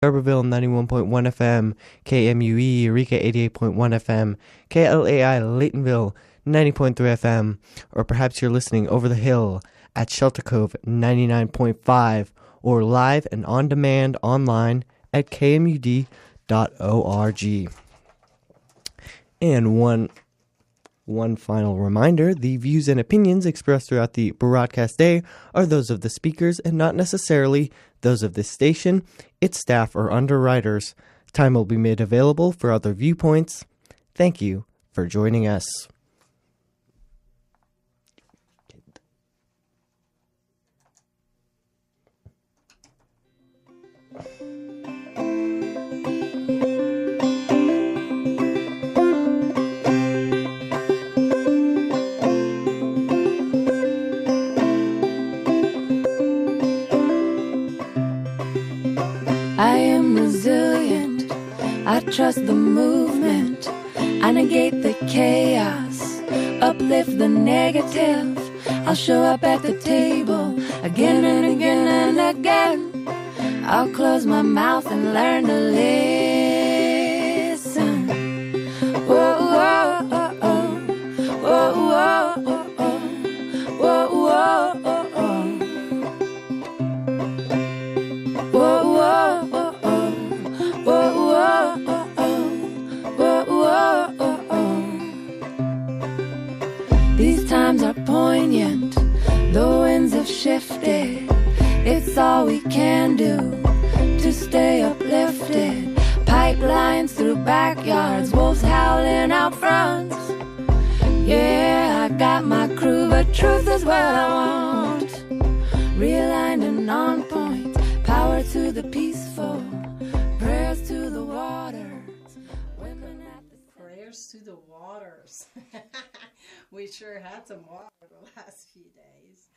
Garberville 91.1 FM, KMUE Eureka 88.1 FM, KLAI Laytonville 90.3 FM, or perhaps you're listening over the hill at Shelter Cove 99.5, or live and on demand online at KMUD.org. And one final reminder, the views and opinions expressed throughout the broadcast day are those of the speakers and not necessarily those of this station, its staff, or underwriters. Time will be made available for other viewpoints. Thank you for joining us. I am resilient, I trust the movement, I negate the chaos, uplift the negative. I'll show up at the table again and again and again. I'll close my mouth and learn to listen. Whoa, whoa, oh, oh. Whoa, whoa, oh, oh. Whoa, whoa, oh, oh. Whoa, whoa. These times are poignant, the winds have shifted. It's all we can do to stay uplifted. Pipelines through backyards, wolves howling out front. Yeah, I got my crew, but truth is what I want. Realigned and on point, power to the peaceful, prayers to the waters. Prayers to the waters. We sure had some water the last few days.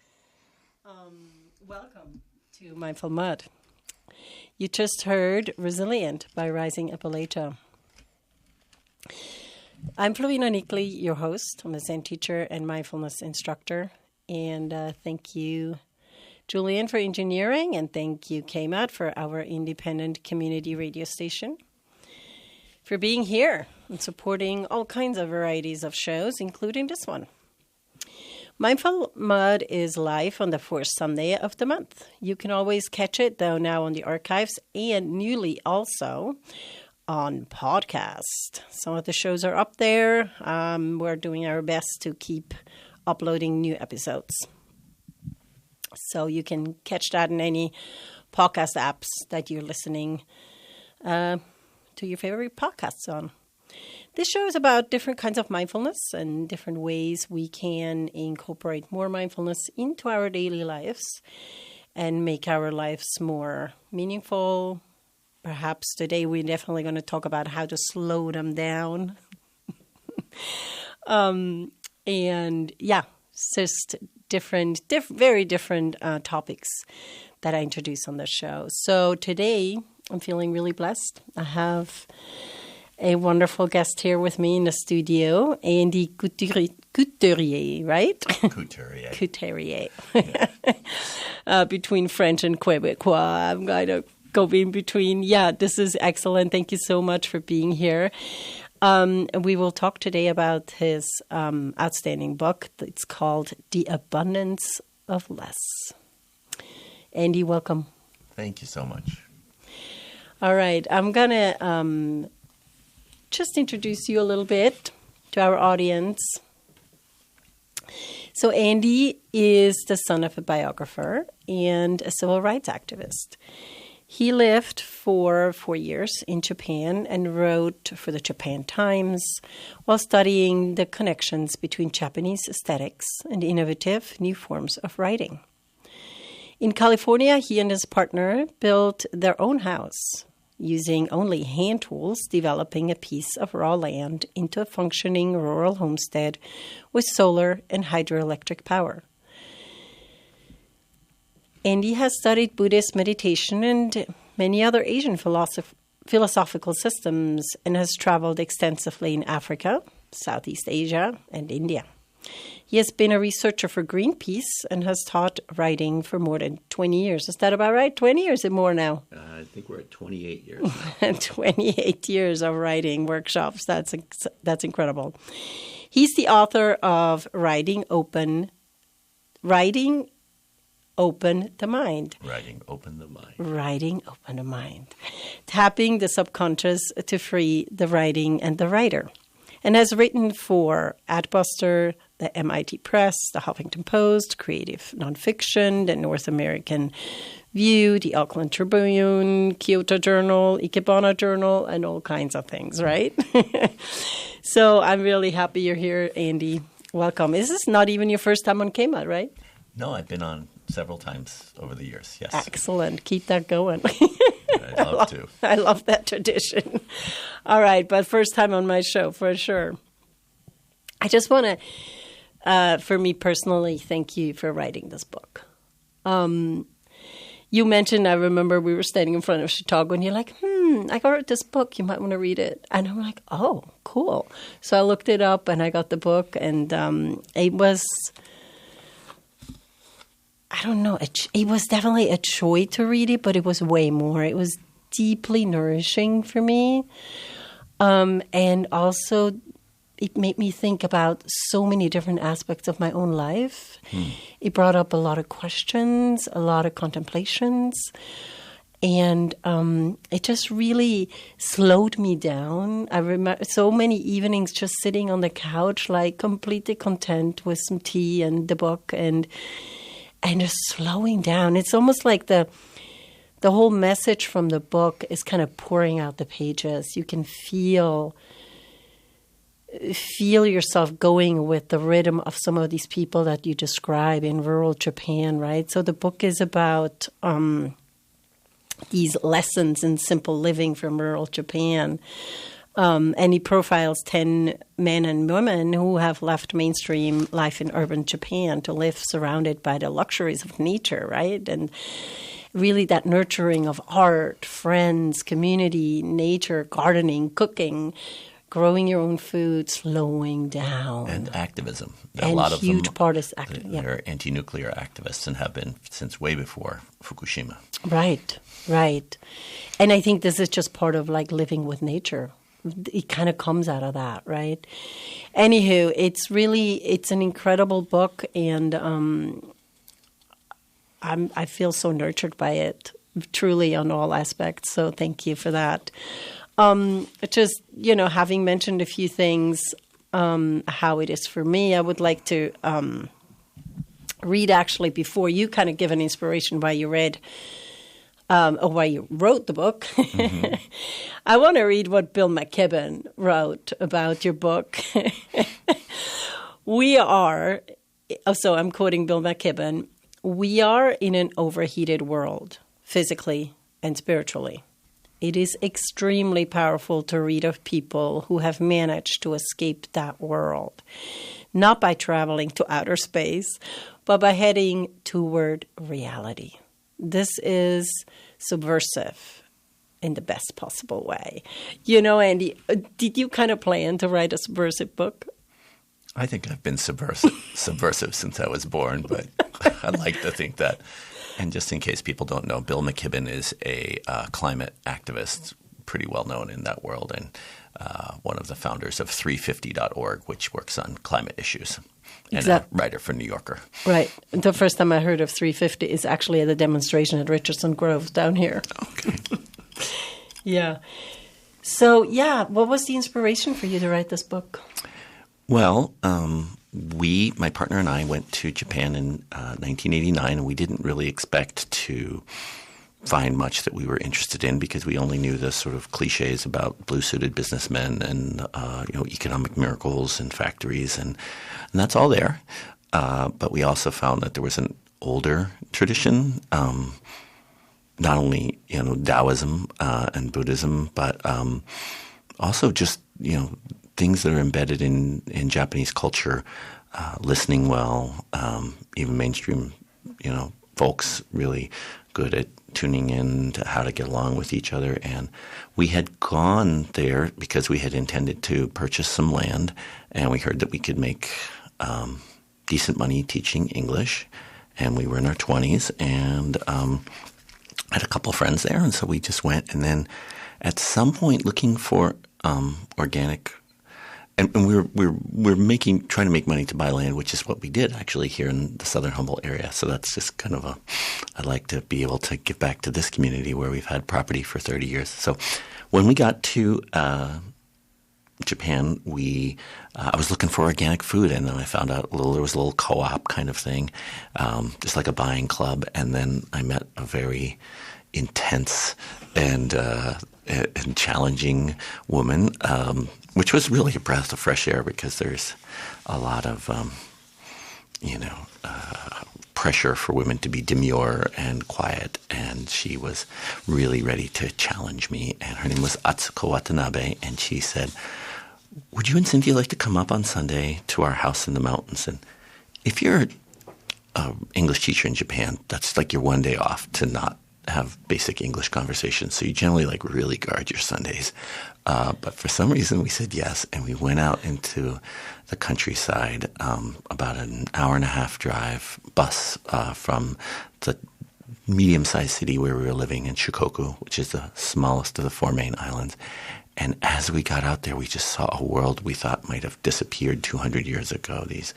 Welcome to Mindful Mud. You just heard Resilient by Rising Appalachia. I'm Flurina Niggli, your host. I'm a Zen teacher and mindfulness instructor. And thank you, Julian, for engineering, and thank you, KMUD, for our independent community radio station, for being here and supporting all kinds of varieties of shows, including this one. Mindful Mud is live on the fourth Sunday of the month. You can always catch it, though, now on the archives and newly also on podcast. Some of the shows are up there. We're doing our best to keep uploading new episodes. So you can catch that in any podcast apps that you're listening to your favorite podcasts on. This show is about different kinds of mindfulness and different ways we can incorporate more mindfulness into our daily lives and make our lives more meaningful. Perhaps today we're definitely going to talk about how to slow them down. And yeah, it's just very different topics that I introduce on the show. So today I'm feeling really blessed. I have a wonderful guest here with me in the studio, Andy Couturier, right? Couturier. Couturier. Between French and Quebecois, I'm going to go in between. Yeah, this is excellent. Thank you so much for being here. We will talk today about his outstanding book. It's called The Abundance of Less. Andy, welcome. Thank you so much. All right. I'm going to just introduce you a little bit to our audience. So Andy is the son of a biographer and a civil rights activist. He lived for 4 years in Japan and wrote for the Japan Times while studying the connections between Japanese aesthetics and innovative new forms of writing. In California, he and his partner built their own house using only hand tools, developing a piece of raw land into a functioning rural homestead with solar and hydroelectric power. Andy has studied Buddhist meditation and many other Asian philosophical systems and has traveled extensively in Africa, Southeast Asia, and India. He has been a researcher for Greenpeace and has taught writing for more than 20 years. Is that about right? 20 or is it more now? I think we're at 28 years now. 28 years of writing workshops. That's incredible. He's the author of Writing Open the Mind. Writing Open the Mind. Tapping the subconscious to free the writing and the writer. And has written for Adbuster, the MIT Press, the Huffington Post, Creative Nonfiction, the North American View, the Auckland Tribune, Kyoto Journal, Ikebana Journal, and all kinds of things, right? So I'm really happy you're here, Andy. Welcome. This is not even your first time on KMUD, right? No, I've been on several times over the years, yes. Excellent. Keep that going. I'd love to. I love that tradition. All right, but first time on my show for sure. I just want to, for me personally, thank you for writing this book. You mentioned, I remember we were standing in front of Chicago and you're like, I wrote this book, you might want to read it. And I'm like, oh, cool. So I looked it up and I got the book and it was, I don't know, it was definitely a joy to read it, but it was way more. It was deeply nourishing for me. And also it made me think about so many different aspects of my own life. It brought up a lot of questions, a lot of contemplations. And it just really slowed me down. I remember so many evenings just sitting on the couch, like completely content with some tea and the book and just slowing down. It's almost like the whole message from the book is kind of pouring out the pages. You can feel yourself going with the rhythm of some of these people that you describe in rural Japan, right? So the book is about these lessons in simple living from rural Japan. And he profiles 10 men and women who have left mainstream life in urban Japan to live surrounded by the luxuries of nature, right? And really that nurturing of art, friends, community, nature, gardening, cooking, growing your own food, slowing down. And activism. And a lot of huge them, part is activism. They're anti-nuclear activists and have been since way before Fukushima. Right. And I think this is just part of like living with nature. It kind of comes out of that, right? Anywho, it's an incredible book, and I feel so nurtured by it, truly on all aspects. So thank you for that. Just, having mentioned a few things, how it is for me, I would like to read actually before you kind of give an inspiration why you read or why you wrote the book. Mm-hmm. I want to read what Bill McKibben wrote about your book. So I'm quoting Bill McKibben, "We are in an overheated world, physically and spiritually. It is extremely powerful to read of people who have managed to escape that world, not by traveling to outer space, but by heading toward reality. This is subversive in the best possible way." Andy, did you kind of plan to write a subversive book? I think I've been subversive since I was born, but I'd like to think that. And just in case people don't know, Bill McKibben is a climate activist, pretty well known in that world, and one of the founders of 350.org, which works on climate issues, and a writer for New Yorker. Right. The first time I heard of 350 is actually at a demonstration at Richardson Grove down here. Okay. Yeah. So, what was the inspiration for you to write this book? Well, my partner and I went to Japan in 1989, and we didn't really expect to find much that we were interested in because we only knew the sort of cliches about blue-suited businessmen and economic miracles and factories, and that's all there. But we also found that there was an older tradition, not only Taoism and Buddhism, but also just things that are embedded in Japanese culture, listening well, even mainstream, folks really good at tuning in to how to get along with each other. And we had gone there because we had intended to purchase some land, and we heard that we could make decent money teaching English, and we were in our 20s, and had a couple friends there, and so we just went. And then at some point, looking for organic, and we're trying to make money to buy land, which is what we did actually here in the Southern Humboldt area. So that's just kind of I'd like to be able to give back to this community where we've had property for 30 years. So when we got to Japan, I was looking for organic food, and then I found out there was a little co-op kind of thing, just like a buying club. And then I met a very intense and challenging woman, which was really a breath of fresh air, because there's a lot of pressure for women to be demure and quiet, and she was really ready to challenge me. And her name was Atsuko Watanabe, and she said, "Would you and Cynthia like to come up on Sunday to our house in the mountains? And if you're an English teacher in Japan, that's like your one day off to not have basic English conversations. So you generally like really guard your Sundays." But for some reason we said yes, and we went out into the countryside, about an hour and a half drive bus from the medium-sized city where we were living in Shikoku, which is the smallest of the 4 main islands. And as we got out there, we just saw a world we thought might have disappeared 200 years ago. These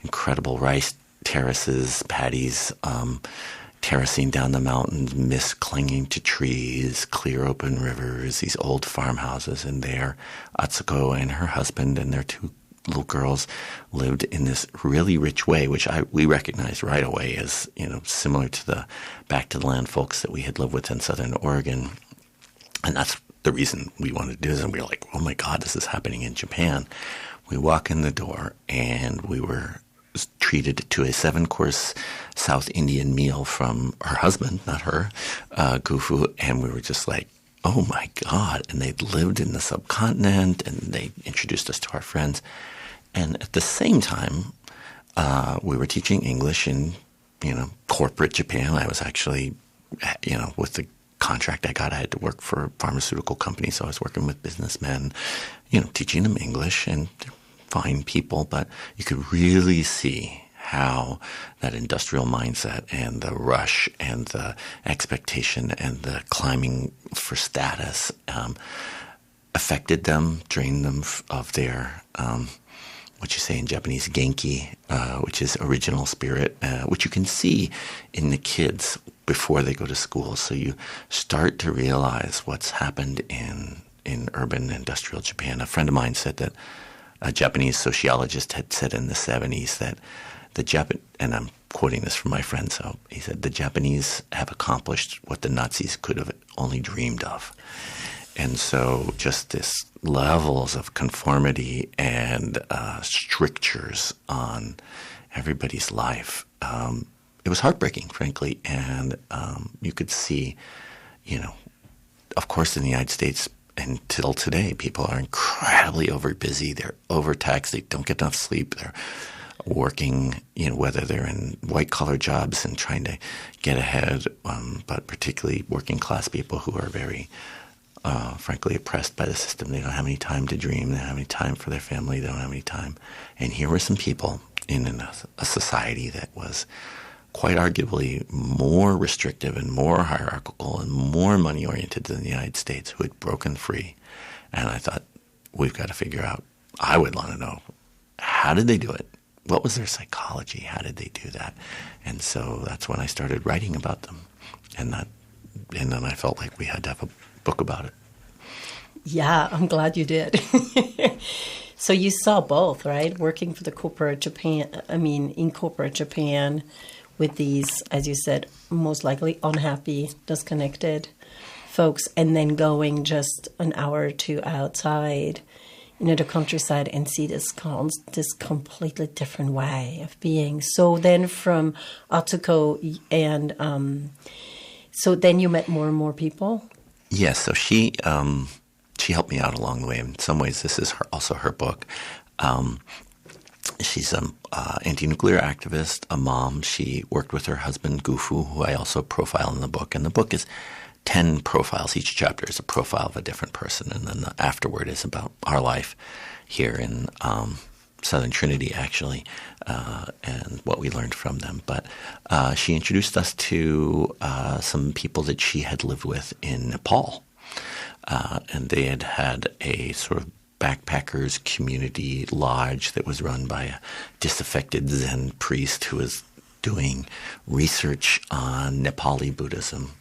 incredible rice terraces, paddies, terracing down the mountains, mist clinging to trees, clear open rivers, these old farmhouses. And there, Atsuko and her husband and their 2 little girls lived in this really rich way, which we recognized right away as, similar to the back to the land folks that we had lived with in Southern Oregon. And that's the reason we wanted to do this. And we were like, oh my God, this is happening in Japan. We walk in the door, and we were treated to a 7-course South Indian meal from her husband, not her, Gufu, and we were just like, oh my God. And they'd lived in the subcontinent, and they introduced us to our friends. And at the same time, we were teaching English in, corporate Japan. I was actually, with the contract I got, I had to work for a pharmaceutical company, so I was working with businessmen, teaching them English, and fine people, but you could really see how that industrial mindset and the rush and the expectation and the climbing for status affected them, drained them of their, what you say in Japanese, genki, which is original spirit, which you can see in the kids before they go to school. So you start to realize what's happened in urban industrial Japan. A friend of mine said that a Japanese sociologist had said in the 70s that and I'm quoting this from my friend, so he said, the Japanese have accomplished what the Nazis could have only dreamed of. And so just this levels of conformity and strictures on everybody's life, it was heartbreaking, frankly. And you could see, of course in the United States, until today, people are incredibly overbusy. They're overtaxed. They don't get enough sleep. They're working, whether they're in white-collar jobs and trying to get ahead, but particularly working-class people who are very, frankly, oppressed by the system. They don't have any time to dream. They don't have any time for their family. They don't have any time. And here were some people in a society that was quite arguably more restrictive and more hierarchical and more money-oriented than the United States, who had broken free. And I thought, we've got to figure out, I would want to know, how did they do it? What was their psychology? How did they do that? And so that's when I started writing about them. And then I felt like we had to have a book about it. Yeah, I'm glad you did. So you saw both, right? Working for the corporate Japan, in corporate Japan, with these, as you said, most likely unhappy, disconnected folks, and then going just an hour or two outside, the countryside, and see this completely different way of being. So then from Atsuko, and so then you met more and more people? Yes, so she helped me out along the way. In some ways, this is also her book. She's an anti-nuclear activist, a mom. She worked with her husband, Gufu, who I also profile in the book. And the book is 10 profiles. Each chapter is a profile of a different person. And then the afterword is about our life here in Southern Trinity, actually, and what we learned from them. But she introduced us to some people that she had lived with in Nepal. And they had a sort of backpackers community lodge that was run by a disaffected Zen priest who was doing research on Nepali Buddhism,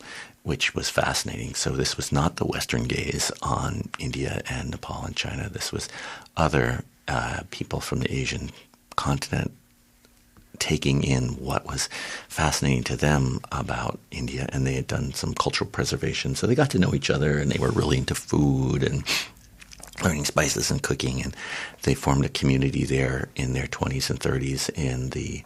which was fascinating. So this was not the Western gaze on India and Nepal and China. This was other people from the Asian continent taking in what was fascinating to them about India, and they had done some cultural preservation. So they got to know each other, and they were really into food and learning spices and cooking, and they formed a community there in their 20s and 30s in the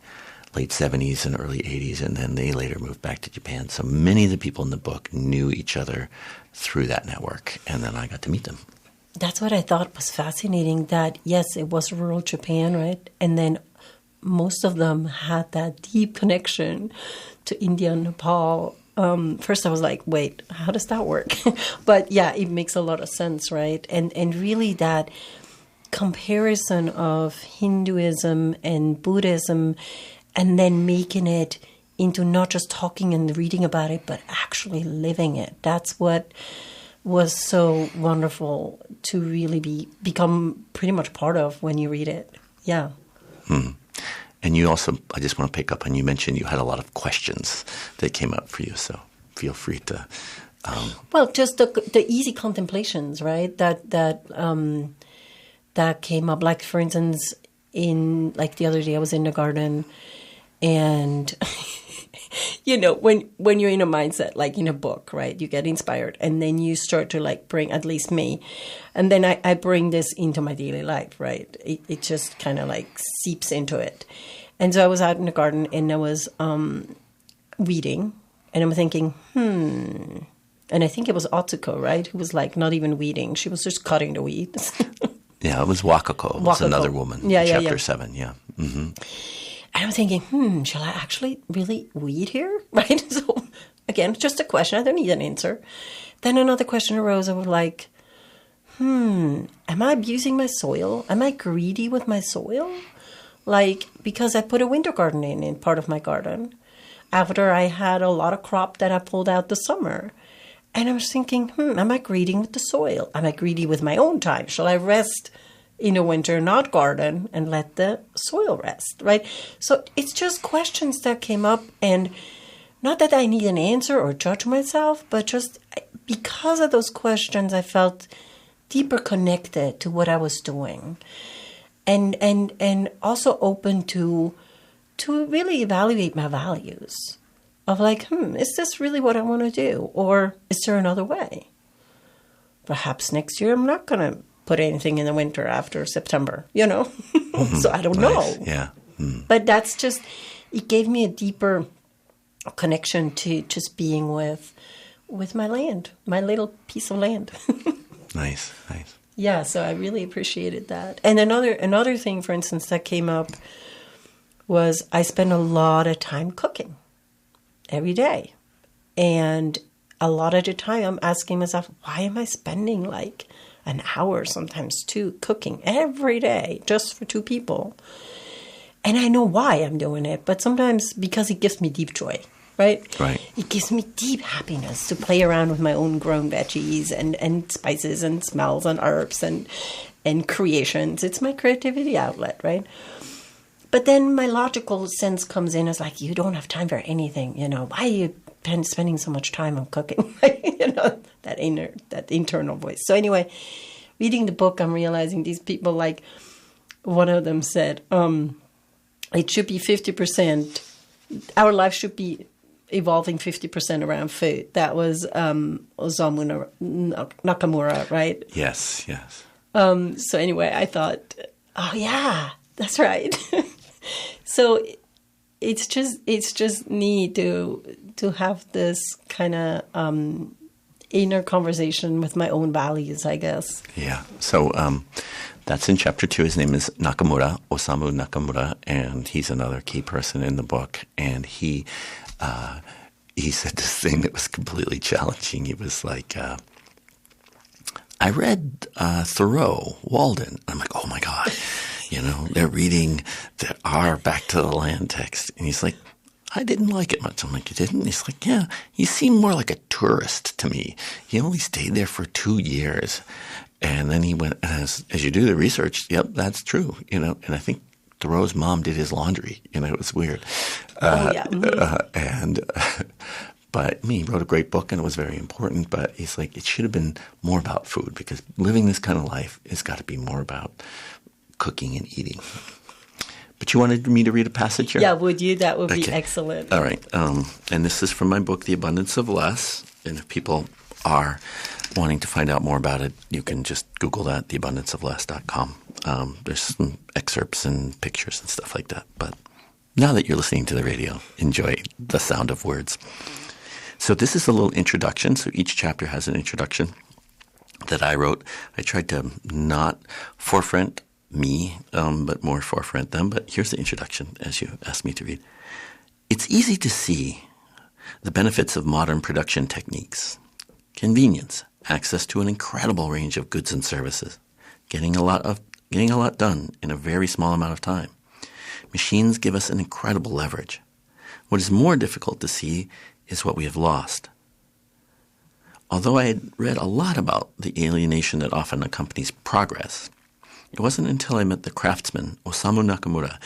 late 70s and early 80s, and then they later moved back to Japan. So many of the people in the book knew each other through that network, and then I got to meet them. That's what I thought was fascinating, that, yes, it was rural Japan, right? And then most of them had that deep connection to India and Nepal. First I was like, wait, how does that work? But yeah, it makes a lot of sense, right? And really that comparison of Hinduism and Buddhism, and then making it into not just talking and reading about it, but actually living it. That's what was so wonderful to really become pretty much part of when you read it. Yeah. And you also, I just want to pick up on, you mentioned you had a lot of questions that came up for you, so feel free to... Well, just the easy contemplations, right? That came up. Like, for instance, the other day I was in the garden, and you know, when you're in a mindset, like in a book, right? You get inspired, and then you start to bring, at least me, and then I bring this into my daily life, right? It just kind of seeps into it. And so I was out in the garden, and I was weeding, and I'm thinking, and I think it was Otsuko, right? Who was not even weeding. She was just cutting the weeds. Yeah, it was Wakako. It was another woman. Yeah, Chapter 7, yeah. Mm-hmm. And I'm thinking, shall I actually really weed here? Right? So, again, just a question. I don't need an answer. Then another question arose of am I abusing my soil? Am I greedy with my soil? Because I put a winter garden in part of my garden after I had a lot of crop that I pulled out this summer. And I was thinking, am I greedy with the soil? Am I greedy with my own time? Shall I rest in the winter, not garden, and let the soil rest, right? So it's just questions that came up, and not that I need an answer or judge myself, but just because of those questions, I felt deeper connected to what I was doing, and also open to really evaluate my values of is this really what I want to do, or is there another way? Perhaps next year I'm not going to put anything in the winter after September, So I don't know. Yeah. But that's just, it gave me a deeper connection to just being with my land, my little piece of land. Nice. Yeah, so I really appreciated that. And another thing, for instance, that came up was I spend a lot of time cooking every day. And a lot of the time I'm asking myself, why am I spending an hour, sometimes 2, cooking every day just for 2 people? And I know why I'm doing it, but sometimes because it gives me deep joy, right? Right. It gives me deep happiness to play around with my own grown veggies and spices and smells and herbs and creations. It's my creativity outlet, right? But then my logical sense comes in as you don't have time for anything, why are you spending so much time on cooking? That internal voice. So anyway, reading the book, I'm realizing these people, one of them said, it should be 50%, our life should be evolving 50% around food. That was Osamu Nakamura, right? Yes. So anyway, I thought, oh yeah, that's right. So it's just neat to have this kind of inner conversation with my own values, I guess. Yeah. So that's in Chapter 2. His name is Nakamura, Osamu Nakamura, and he's another key person in the book. And he said this thing that was completely challenging. He was like, I read Thoreau, Walden. I'm like, oh my God. they're reading our Back to the Land text. And he's like, I didn't like it much. I'm like, you didn't? He's like, yeah, you seem more like a tourist to me. He only stayed there for 2 years. And then he went, as you do the research, yep, that's true, and I think Thoreau's mom did his laundry. It was weird. Yeah. But he wrote a great book and it was very important. But he's like, it should have been more about food because living this kind of life has got to be more about cooking and eating. But you wanted me to read a passage here? Yeah, would you? That would be excellent. All right. And this is from my book, The Abundance of Less. And if people are wanting to find out more about it, you can just Google that, theabundanceofless.com. There's some excerpts and pictures and stuff like that. But now that you're listening to the radio, enjoy the sound of words. So this is a little introduction. So each chapter has an introduction that I wrote. I tried to not forefront me, but more forefront them. But here's the introduction as you asked me to read. It's easy to see the benefits of modern production techniques. Convenience, access to an incredible range of goods and services, getting a lot done in a very small amount of time. Machines give us an incredible leverage. What is more difficult to see is what we have lost. Although I had read a lot about the alienation that often accompanies progress, it wasn't until I met the craftsman Osamu Nakamura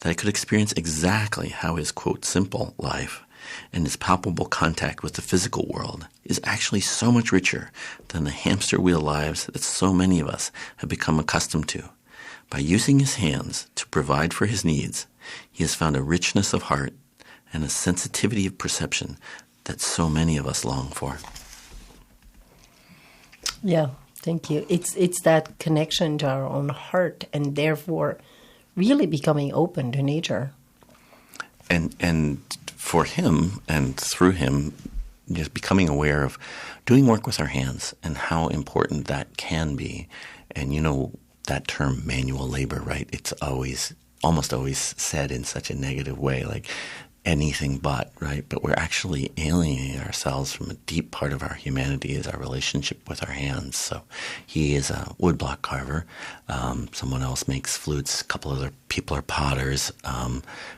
that I could experience exactly how his, quote, simple life and his palpable contact with the physical world is actually so much richer than the hamster wheel lives that so many of us have become accustomed to. By using his hands to provide for his needs, he has found a richness of heart and a sensitivity of perception that so many of us long for. Yeah, thank you. It's that connection to our own heart and therefore really becoming open to nature. And for him and through him, just becoming aware of doing work with our hands and how important that can be. And that term manual labor, right? It's almost always said in such a negative way, like anything but, right? But we're actually alienating ourselves from a deep part of our humanity is our relationship with our hands. So he is a woodblock carver. Someone else makes flutes. A couple other people are potters,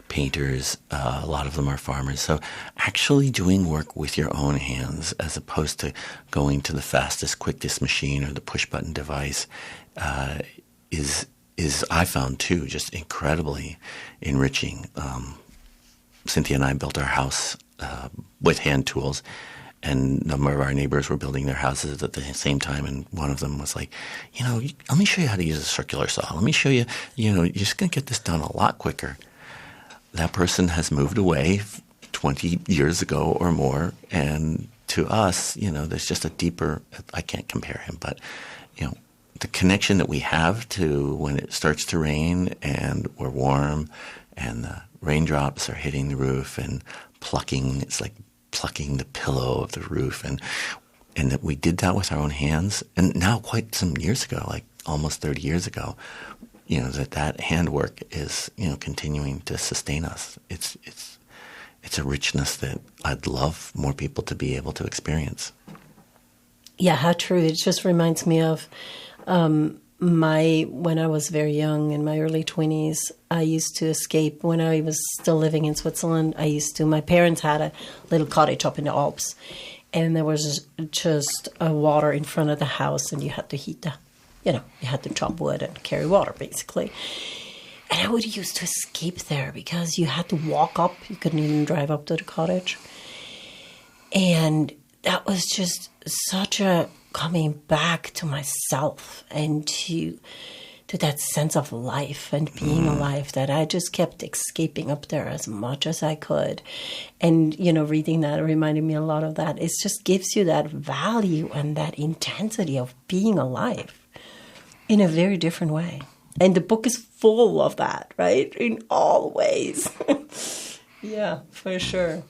painters. A lot of them are farmers. So actually doing work with your own hands as opposed to going to the fastest, quickest machine or the push-button device is I found too just incredibly enriching. Cynthia and I built our house with hand tools, and a number of our neighbors were building their houses at the same time, and one of them was like, let me show you how to use a circular saw. Let me show you, you're just going to get this done a lot quicker. That person has moved away 20 years ago or more, and to us, there's just a deeper, I can't compare him, but, the connection that we have to when it starts to rain and we're warm and the raindrops are hitting the roof and it's like plucking the pillow of the roof and that we did that with our own hands. And now quite some years ago, like almost 30 years ago, that handwork is, continuing to sustain us. It's a richness that I'd love more people to be able to experience. Yeah, how true. It just reminds me of when I was very young, in my early 20s, I used to escape. When I was still living in Switzerland, my parents had a little cottage up in the Alps, and there was just water in front of the house, and you had to heat you had to chop wood and carry water, basically. And I would used to escape there because you had to walk up. You couldn't even drive up to the cottage. And that was just such a coming back to myself and to that sense of life and being alive that I just kept escaping up there as much as I could. And, reading that reminded me a lot of that. It just gives you that value and that intensity of being alive in a very different way. And the book is full of that, right? In all ways. Yeah, for sure.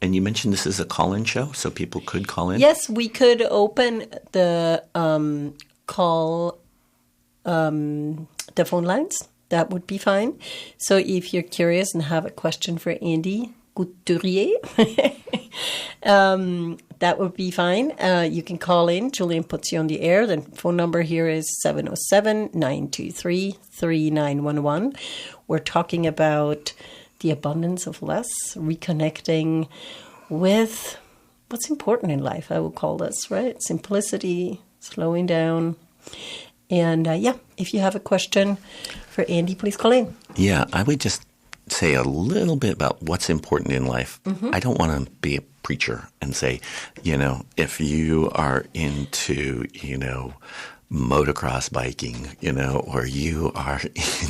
And you mentioned this is a call-in show, so people could call in? Yes, we could open the the phone lines. That would be fine. So if you're curious and have a question for Andy Couturier, that would be fine. You can call in. Julian puts you on the air. The phone number here is 707-923-3911. We're talking about the abundance of less, reconnecting with what's important in life, I would call this, right? Simplicity, slowing down. And if you have a question for Andy, please call in. Yeah, I would just say a little bit about what's important in life. Mm-hmm. I don't want to be a preacher and say, if you are into, motocross biking, or you are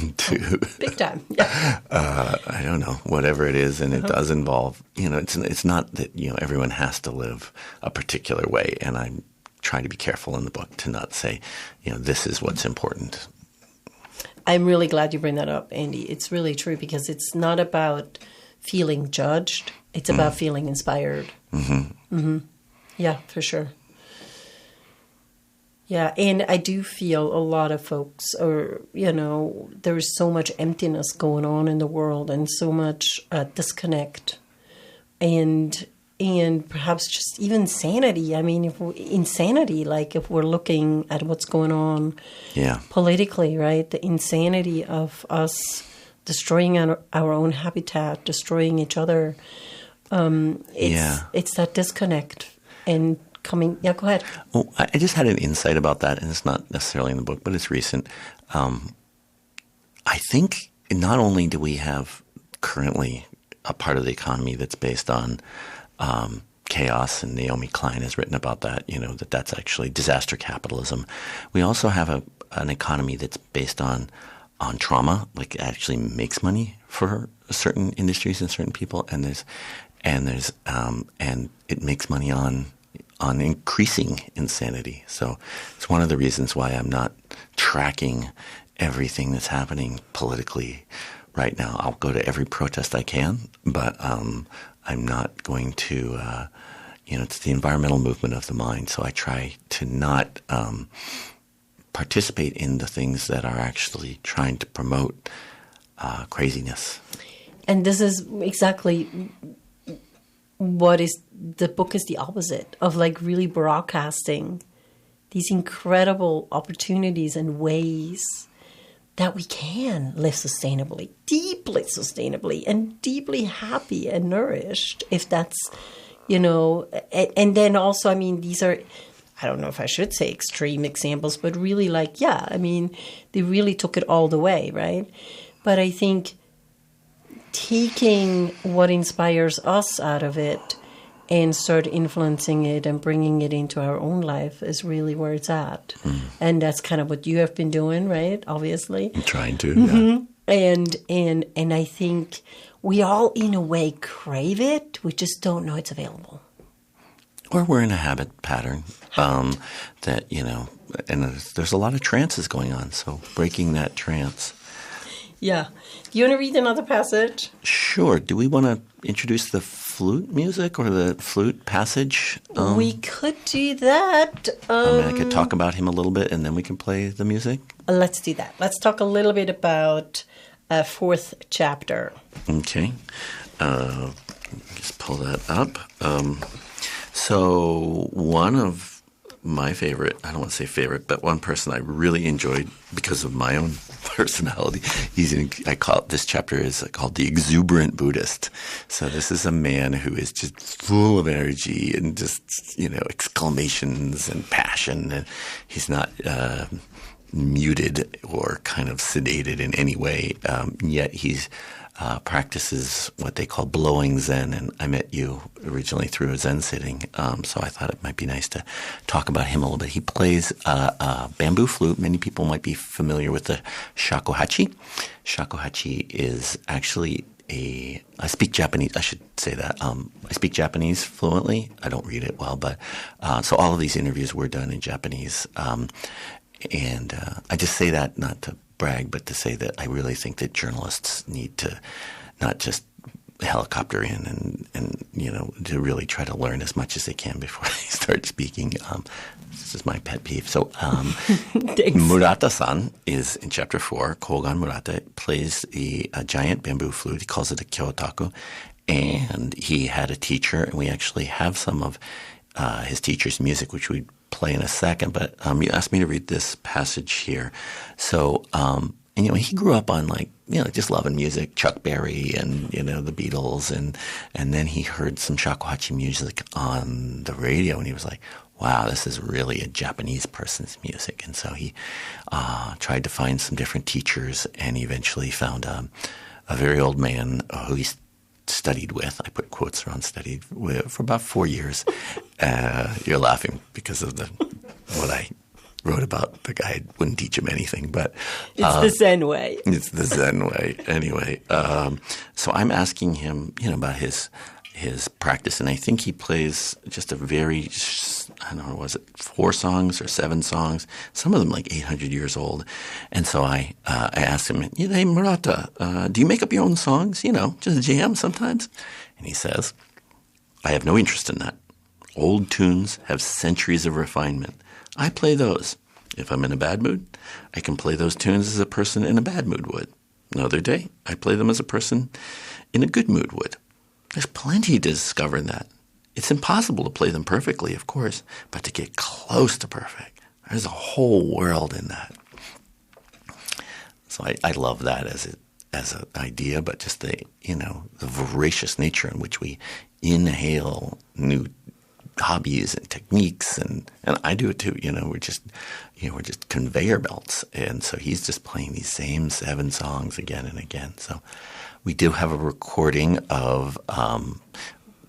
into big time, yeah. I don't know, whatever it is, and it does involve, it's not that everyone has to live a particular way, and I'm trying to be careful in the book to not say, this is what's important. I'm really glad you bring that up, Andy. It's really true because it's not about feeling judged; it's about feeling inspired. Mm-hmm. Mm-hmm. Yeah, for sure. Yeah, and I do feel a lot of folks there's so much emptiness going on in the world and so much disconnect and perhaps just even sanity. I mean, if we're looking at what's going on politically, right? The insanity of us destroying our own habitat, destroying each other. It's that disconnect and coming. Yeah, go ahead. Well, I just had an insight about that, and it's not necessarily in the book, but it's recent. I think not only do we have currently a part of the economy that's based on chaos, and Naomi Klein has written about that, that's actually disaster capitalism. We also have an economy that's based on trauma, like it actually makes money for certain industries and certain people, and it makes money on increasing insanity. So it's one of the reasons why I'm not tracking everything that's happening politically right now. I'll go to every protest I can, but I'm not going to, it's the environmental movement of the mind. So I try to not participate in the things that are actually trying to promote craziness. And this is exactly what is the book is the opposite of, like, really broadcasting these incredible opportunities and ways that we can live sustainably, deeply sustainably, and deeply happy and nourished, if that's, and then also, I mean, these are, I don't know if I should say extreme examples, but really they really took it all the way, right? But I think taking what inspires us out of it and start influencing it and bringing it into our own life is really where it's at. Mm. And that's kind of what you have been doing, right? Obviously. I'm trying to, yeah. And I think we all, in a way, crave it. We just don't know it's available. Or we're in a habit pattern that, and there's a lot of trances going on. So breaking that trance. Yeah. Do you want to read another passage? Sure. Do we want to introduce the flute music or the flute passage? We could do that. I could talk about him a little bit, and then we can play the music. Let's do that. Let's talk a little bit about fourth chapter. Okay. Just pull that up. So one of my favorite, I don't want to say favorite, but one person I really enjoyed because of my own personality. This chapter is called The Exuberant Buddhist. So this is a man who is just full of energy and just, exclamations and passion. And he's not muted or kind of sedated in any way. Yet he's practices what they call blowing Zen, and I met you originally through a Zen sitting, so I thought it might be nice to talk about him a little bit. He plays a bamboo flute. Many people might be familiar with the shakuhachi. Shakuhachi is actually I speak Japanese. I should say that. I speak Japanese fluently. I don't read it well, but so all of these interviews were done in Japanese. And I just say that not to brag, but to say that I really think that journalists need to not just helicopter in and to really try to learn as much as they can before they start speaking. This is my pet peeve. So Murata-san is in chapter 4. Kogan Murata plays a giant bamboo flute. He calls it a kyotaku. And he had a teacher, and we actually have some of his teacher's music, which we'd play in a second. But you asked me to read this passage here. So, and, he grew up on just loving music, Chuck Berry and, the Beatles. And then he heard some shakuhachi music on the radio and he was like, wow, this is really a Japanese person's music. And so he tried to find some different teachers, and he eventually found a very old man who he studied with. I put quotes around studied with for about 4 years. You're laughing because of what I wrote about. The guy wouldn't teach him anything, but it's the Zen way. It's the Zen way. Anyway, so I'm asking him, about his practice, and I think he plays just a very, I don't know, was it 4 songs or 7 songs? Some of them like 800 years old. And so I asked him, hey, Murata, do you make up your own songs? Just jam sometimes? And he says, I have no interest in that. Old tunes have centuries of refinement. I play those. If I'm in a bad mood, I can play those tunes as a person in a bad mood would. Another day, I play them as a person in a good mood would. There's plenty to discover in that. It's impossible to play them perfectly, of course, but to get close to perfect, there's a whole world in that. So I love that as an idea, but just the voracious nature in which we inhale new hobbies and techniques, and I do it too. We're just conveyor belts, and so he's just playing these same 7 songs again and again. So we do have a recording of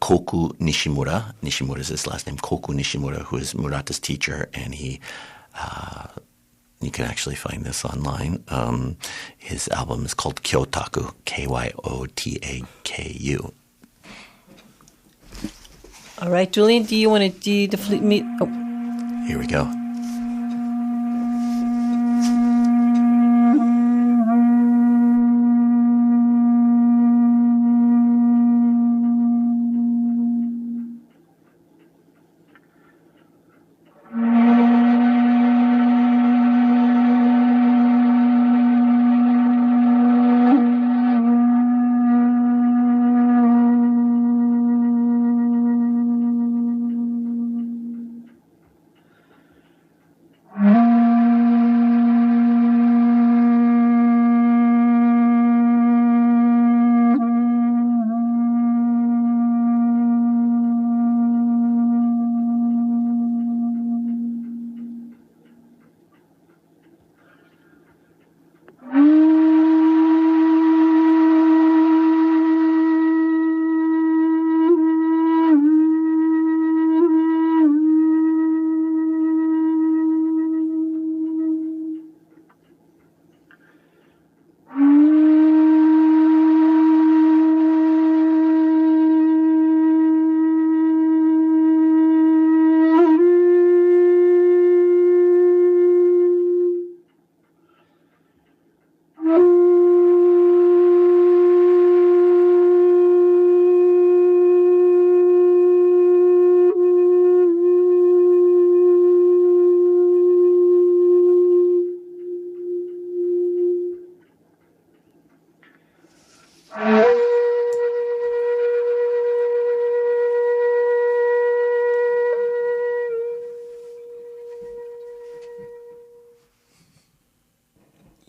Koku Nishimura. Nishimura is his last name. Koku Nishimura, who is Murata's teacher, and he. You can actually find this online. His album is called Kyotaku, Kyotaku. All right, Julian, do you want to do the flute? Here we go.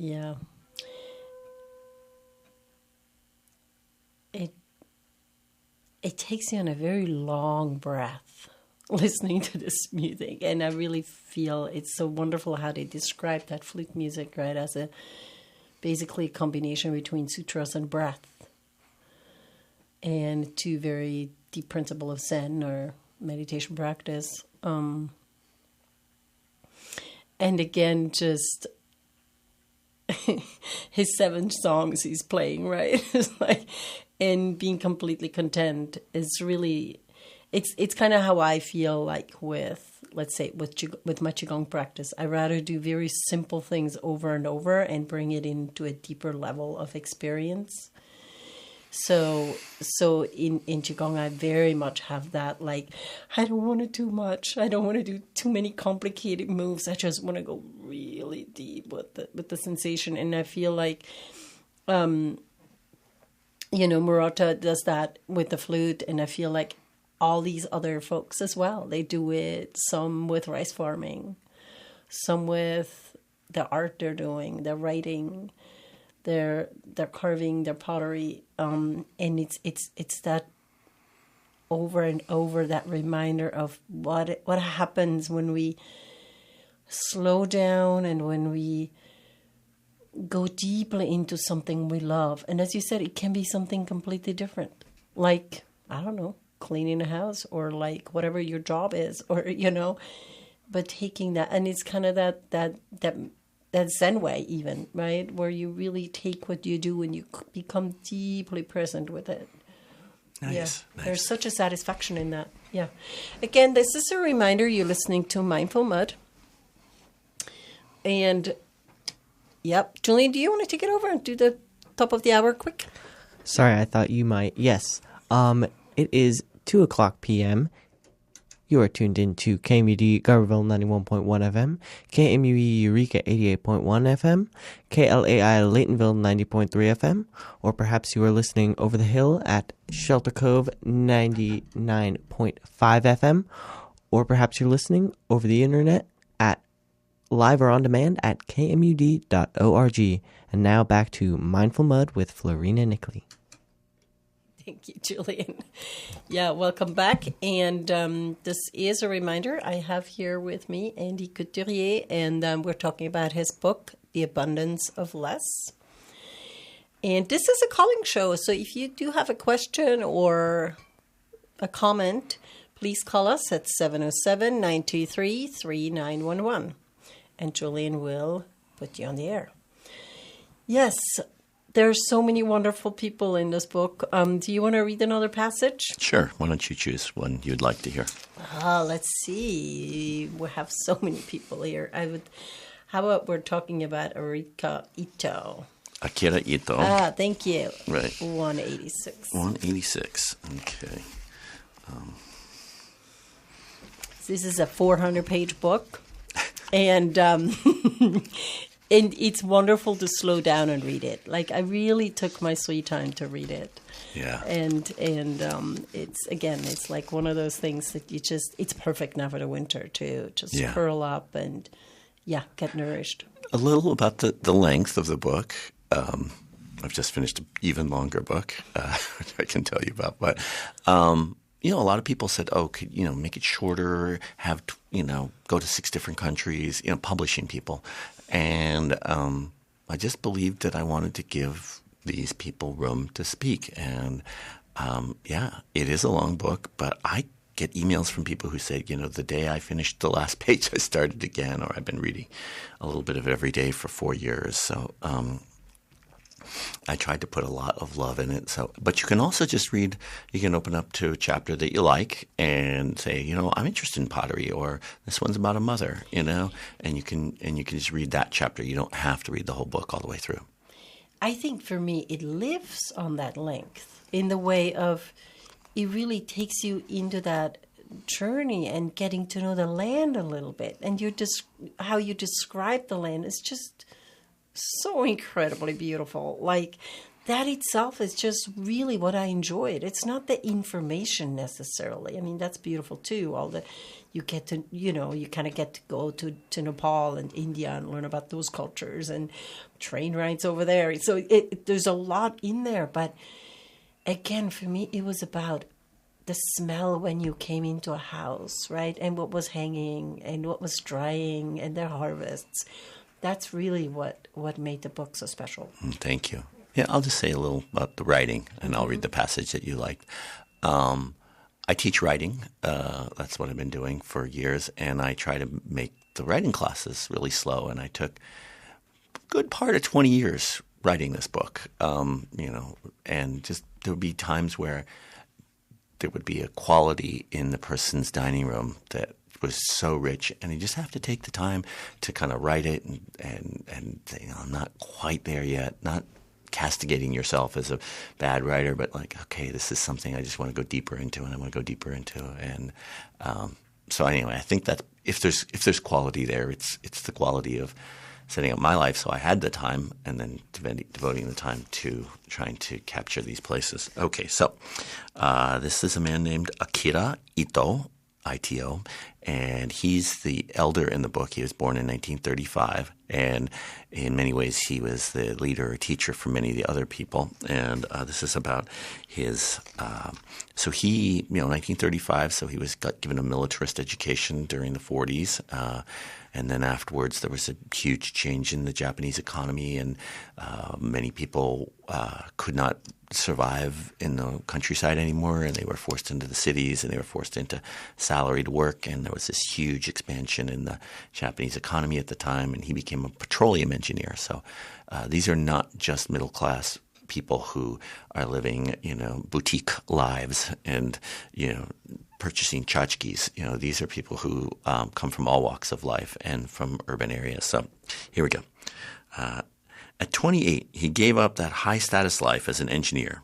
Yeah. It takes you on a very long breath listening to this music, and I really feel it's so wonderful how they describe that flute music, right, as basically a combination between sutras and breath, and 2 very deep principles of Zen or meditation practice. And again, just his 7 songs he's playing, right? It's and being completely content is really, it's kind of how I feel like with, let's say, with my Qigong practice. I rather do very simple things over and over and bring it into a deeper level of experience. So in Qigong, I very much have that, I don't want to do much. I don't want to do too many complicated moves. I just want to go really deep with the sensation. And I feel like, Murata does that with the flute. And I feel like all these other folks as well. They do it, some with rice farming, some with the art they're doing, their writing, their carving, their pottery, and it's that over and over, that reminder of what happens when we slow down and when we go deeply into something we love. And as you said, it can be something completely different, like, I don't know, cleaning a house, or like whatever your job is, or, you know, but taking that, and it's kind of that Zen way even, right? Where you really take what you do and you become deeply present with it. Nice. Yeah. Nice. There's such a satisfaction in that. Yeah. Again, this is a reminder you're listening to Mindful Mud. And, yep. Julian, do you want to take it over and do the top of the hour quick? Sorry, I thought you might. Yes. It is 2:00 p.m. You are tuned in to KMUD Garberville 91.1 FM, KMUE Eureka 88.1 FM, KLAI Laytonville 90.3 FM, or perhaps you are listening over the hill at Shelter Cove 99.5 FM, or perhaps you're listening over the internet at live or on demand at kmud.org. And now back to Mindful Mud with Flurina Niggli. Thank you, Julian. Yeah, welcome back. And this is a reminder. I have here with me Andy Couturier, and we're talking about his book, The Abundance of Less. And this is a calling show, so if you do have a question or a comment, please call us at 707-923-3911. And Julian will put you on the air. Yes, there's so many wonderful people in this book. Do you want to read another passage? Sure. Why don't you choose one you'd like to hear? Let's see. We have so many people here. How about we're talking about Akira Ito? Akira Ito. Thank you. Right. 186. 186. Okay. This is a 400-page book. And and it's wonderful to slow down and read it. Like, I really took my sweet time to read it. Yeah. And it's like one of those things that it's perfect now for the winter to just curl up and, get nourished. A little about the length of the book. I've just finished an even longer book, which I can tell you about. But, a lot of people said, could, make it shorter, have, go to 6 different countries, publishing people. And I just believed that I wanted to give these people room to speak. And, it is a long book, but I get emails from people who say, the day I finished the last page, I started again, or I've been reading a little bit of it every day for 4 years. So I tried to put a lot of love in it. So, but you can also just read. You can open up to a chapter that you like and say, I'm interested in pottery, or this one's about a mother, and you can just read that chapter. You don't have to read the whole book all the way through. I think for me, it lives on that length in the way of it really takes you into that journey and getting to know the land a little bit, and how you describe the land is just so incredibly beautiful. Like, that itself is just really what I enjoyed. It's not the information necessarily. I mean, that's beautiful too. You get to, you kind of get to go to Nepal and India and learn about those cultures and train rides over there. So there's a lot in there. But again, for me, it was about the smell when you came into a house, right? And what was hanging and what was drying and their harvests. That's really what made the book so special. Thank you. Yeah, I'll just say a little about the writing, and I'll read the passage that you liked. I teach writing. That's what I've been doing for years, and I try to make the writing classes really slow. And I took a good part of 20 years writing this book, and just there would be times where there would be a quality in the person's dining room that was so rich, and you just have to take the time to kind of write it and say, I'm not quite there yet, not castigating yourself as a bad writer, but like, okay, this is something I just want to go deeper into, and I want to go deeper into. And so anyway, I think that if there's quality there, it's the quality of setting up my life, so I had the time, and then devoting the time to trying to capture these places. Okay, so this is a man named Akira Ito, ITO, and he's the elder in the book. He was born in 1935, and in many ways he was the leader or teacher for many of the other people. And this is about his so he, 1935, so he was given a militarist education during the 40s, and then afterwards there was a huge change in the Japanese economy, and many people could not survive in the countryside anymore, and they were forced into the cities, and they were forced into salaried work, and there was this huge expansion in the Japanese economy at the time, and he became a petroleum engineer. So these are not just middle-class people who are living, boutique lives and, purchasing tchotchkes. These are people who come from all walks of life and from urban areas. So here we go. At 28, he gave up that high-status life as an engineer,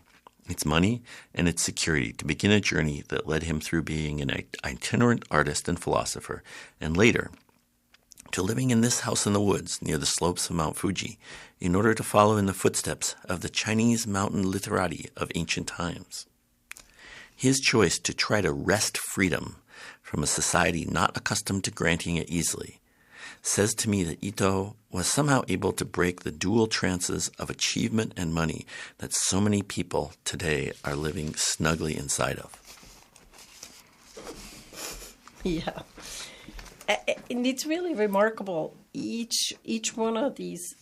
its money and its security, to begin a journey that led him through being an itinerant artist and philosopher, and later to living in this house in the woods near the slopes of Mount Fuji in order to follow in the footsteps of the Chinese mountain literati of ancient times. His choice to try to wrest freedom from a society not accustomed to granting it easily says to me that Ito was somehow able to break the dual trances of achievement and money that so many people today are living snugly inside of. Yeah. And it's really remarkable. Each one of these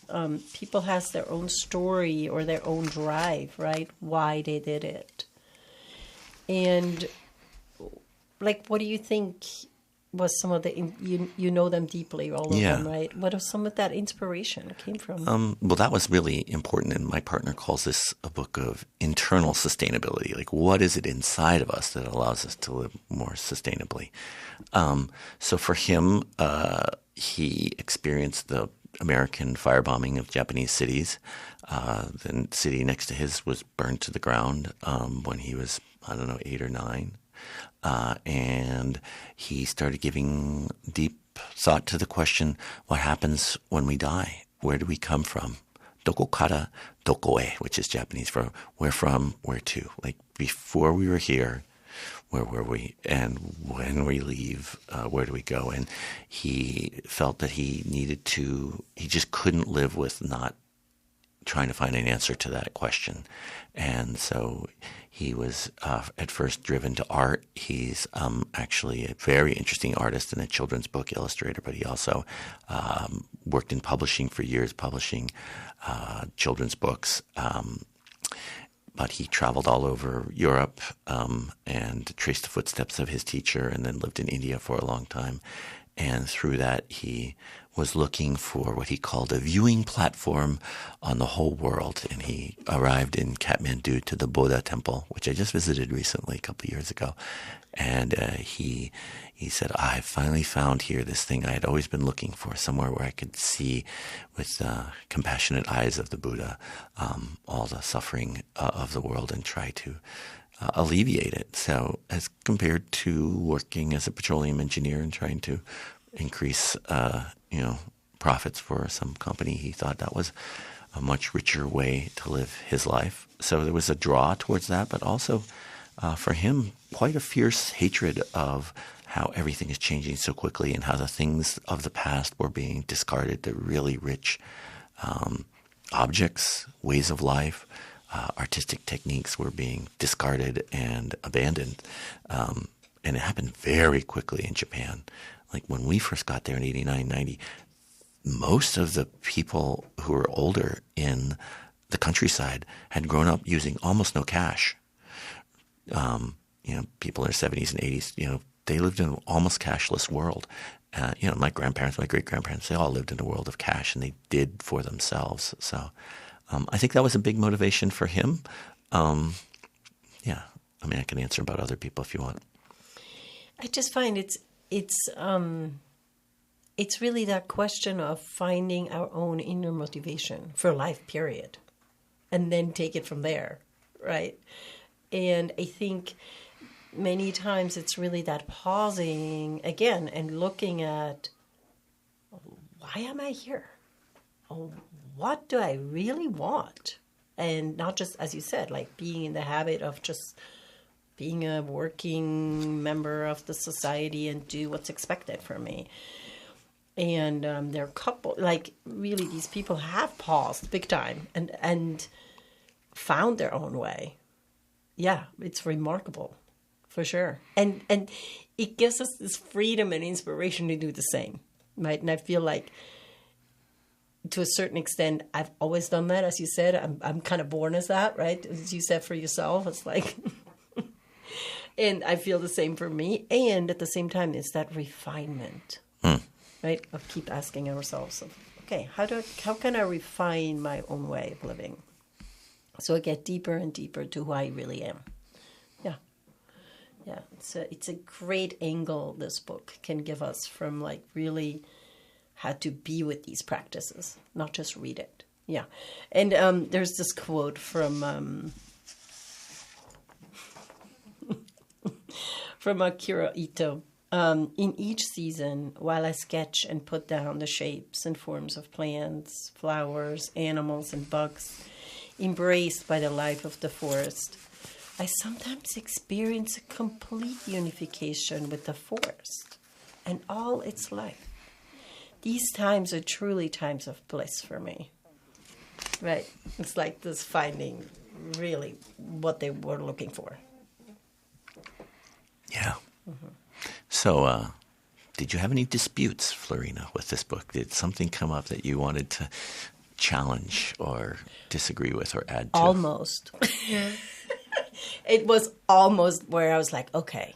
people has their own story or their own drive, right? Why they did it. And, what do you think was some of the, you know them deeply, all of them, right? What was some of that inspiration came from? Well, that was really important, and my partner calls this a book of internal sustainability. What is it inside of us that allows us to live more sustainably? So for him, he experienced the American firebombing of Japanese cities. The city next to his was burned to the ground when he was, 8 or 9. And he started giving deep thought to the question, what happens when we die? Where do we come from? Doko kara, doko e, which is Japanese for where from, where to. Before we were here, where were we? And when we leave, where do we go? And he felt that he just couldn't live with not trying to find an answer to that question. And so he was at first driven to art. He's actually a very interesting artist and a children's book illustrator, but he also worked in publishing for years, publishing children's books. But he traveled all over Europe and traced the footsteps of his teacher, and then lived in India for a long time. And through that, he was looking for what he called a viewing platform on the whole world. And he arrived in Kathmandu to the Buddha temple, which I just visited recently, a couple of years ago. And he said, I finally found here this thing I had always been looking for, somewhere where I could see with compassionate eyes of the Buddha all the suffering of the world and try to alleviate it. So as compared to working as a petroleum engineer and trying to increase, profits for some company, he thought that was a much richer way to live his life. So there was a draw towards that, but also for him, quite a fierce hatred of how everything is changing so quickly and how the things of the past were being discarded. The really rich objects, ways of life, artistic techniques were being discarded and abandoned. And it happened very quickly in Japan. When we first got there in 89, 90, most of the people who were older in the countryside had grown up using almost no cash. People in their 70s and 80s, they lived in an almost cashless world. My grandparents, my great-grandparents, they all lived in a world of cash, and they did for themselves. So I think that was a big motivation for him. I can answer about other people if you want. I just find it's really that question of finding our own inner motivation for life, period, and then take it from there, right? And I think many times it's really that pausing again and looking at, why am I here? oh, what do I really want? And not just, as you said, like being in the habit of just being a working member of the society and do what's expected from me. And there are couple, like really these people have paused big time and found their own way. Yeah, it's remarkable, for sure. And it gives us this freedom and inspiration to do the same, right? And I feel like to a certain extent, I've always done that. As you said, I'm kind of born as that, right? As you said for yourself, it's like, and I feel the same for me. And at the same time, it's that refinement, right? Of keep asking ourselves, okay, how can I refine my own way of living? So I get deeper and deeper to who I really am. Yeah, it's a great angle this book can give us from like really how to be with these practices, not just read it. Yeah, and there's this quote from Akira Ito. In each season, while I sketch and put down the shapes and forms of plants, flowers, animals, and bugs embraced by the life of the forest, I sometimes experience a complete unification with the forest and all its life. These times are truly times of bliss for me. Right? It's like this finding really what they were looking for. Yeah. So, did you have any disputes, Flurina, with this book? Did something come up that you wanted to challenge or disagree with or add to? Almost. It was almost where I was like, okay,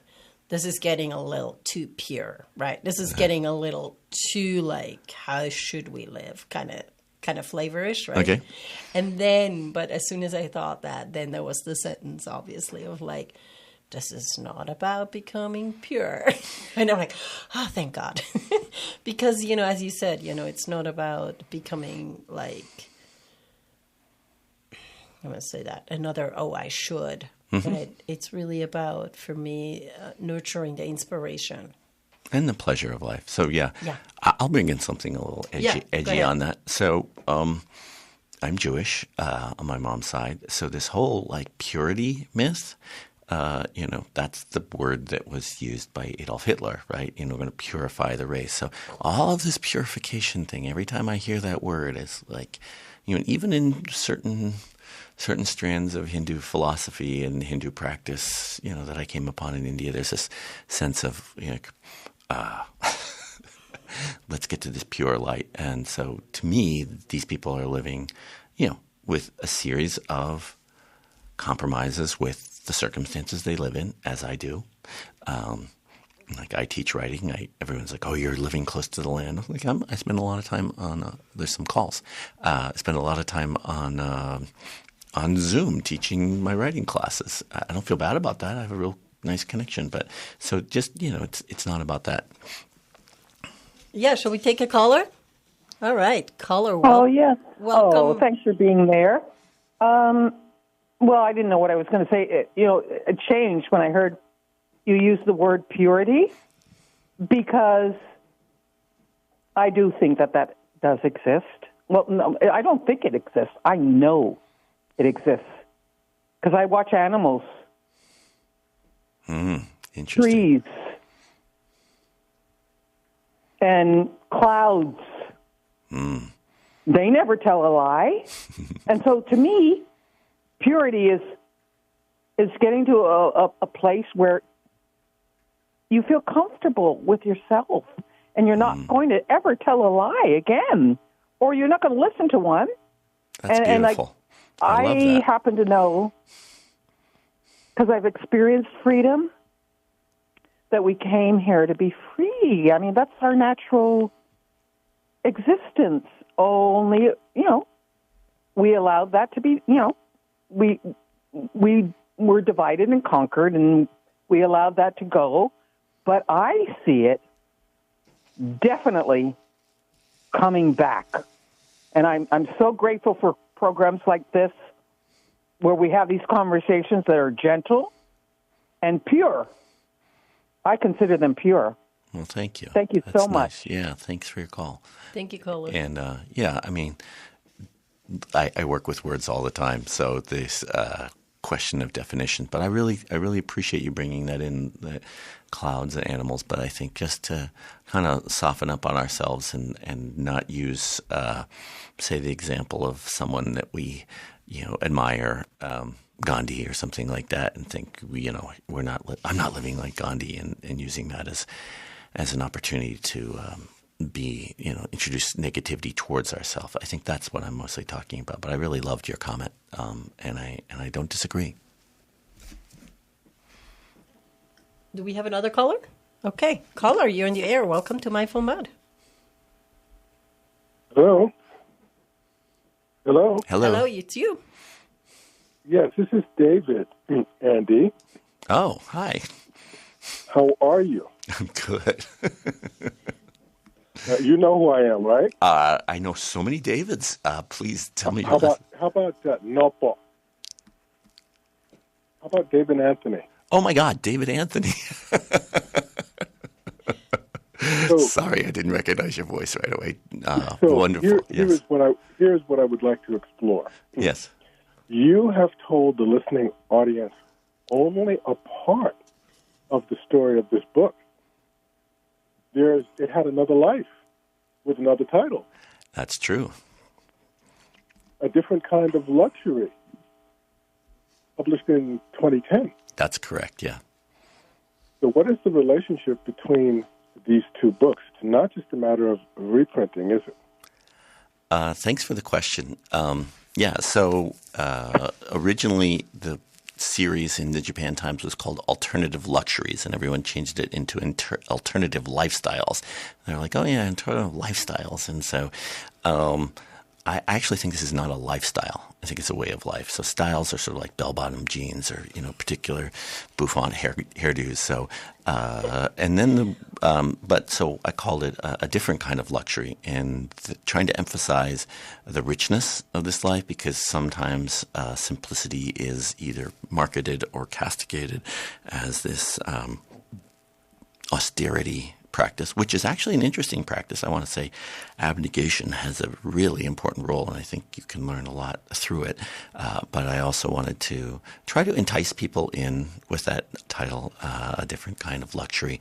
this is getting a little too pure, right? This is getting a little too like, how should we live? Kind of flavorish, right? Okay. And then, but as soon as I thought that, then there was the sentence, obviously, of like, this is not about becoming pure. And I'm like, oh, thank God. Because, as you said, it's not about becoming like, I'm going to say that, another, oh, I should. But it's really about, for me, nurturing the inspiration. And the pleasure of life. So, yeah. I'll bring in something a little edgy on that. So, I'm Jewish on my mom's side. So this whole, like, purity myth, that's the word that was used by Adolf Hitler, right? We're going to purify the race. So all of this purification thing, every time I hear that word, it's like, even in certain strands of Hindu philosophy and Hindu practice, that I came upon in India, there's this sense of, let's get to this pure light. And so to me, these people are living, with a series of compromises with the circumstances they live in, as I do. Like I teach writing. Everyone's like, oh, you're living close to the land. I'm like, I spend a lot of time on, there's some calls. I spend a lot of time on Zoom teaching my writing classes. I don't feel bad about that. I have a real nice connection. But so just, it's not about that. Yeah, shall we take a caller? All right, caller. Oh, yes. Welcome. Oh, thanks for being there. Well, I didn't know what I was going to say. It changed when I heard you use the word purity, because I do think that does exist. Well, no, I don't think it exists. I know it exists because I watch animals, interesting. trees, and clouds. They never tell a lie. And so to me, purity is getting to a place where you feel comfortable with yourself and you're not going to ever tell a lie again, or you're not going to listen to one. That's beautiful. I happen to know, because I've experienced freedom, that we came here to be free. I mean, that's our natural existence. Only, we allowed that to be, we were divided and conquered, and we allowed that to go. But I see it definitely coming back. And I'm so grateful for programs like this, where we have these conversations that are gentle and pure. I consider them pure. Well, thank you. Thank you That's so much. nice. Yeah, thanks for your call. Thank you, caller. And yeah, I mean, I work with words all the time, so this question of definition. But I really appreciate you bringing that in, the clouds and animals. But I think just to kind of soften up on ourselves and not use, say, the example of someone that we admire, Gandhi or something like that, and think I'm not living like Gandhi, and using that as an opportunity to introduce negativity towards ourselves. I think that's what I'm mostly talking about. But I really loved your comment, and I don't disagree. Do we have another caller? Okay, caller, you're in the air. Welcome to Mindful Mud. Hello? Hello? Hello, it's you. Yes, this is David, Andy. Oh, hi. How are you? I'm good. You know who I am, right? I know so many Davids. Please tell me. How about Nopo? How about David Anthony? Oh my God, David Anthony. Sorry, I didn't recognize your voice right away. Wonderful. Here's what I would like to explore. Yes. You have told the listening audience only a part of the story of this book. It had another life with another title. That's true. A different kind of luxury, published in 2010. That's correct, yeah. So what is the relationship between these two books? It's not just a matter of reprinting, is it? Thanks for the question. So originally the series in the Japan Times was called Alternative Luxuries, and everyone changed it into Alternative Lifestyles. And they're like, oh yeah, alternative lifestyles. And so I actually think this is not a lifestyle. I think it's a way of life. So styles are sort of like bell-bottom jeans or, particular bouffant hairdos. So, so I called it a different kind of luxury, and trying to emphasize the richness of this life, because sometimes simplicity is either marketed or castigated as this austerity practice, which is actually an interesting practice. I want to say abnegation has a really important role, and I think you can learn a lot through it. But I also wanted to try to entice people in with that title, A Different Kind of Luxury,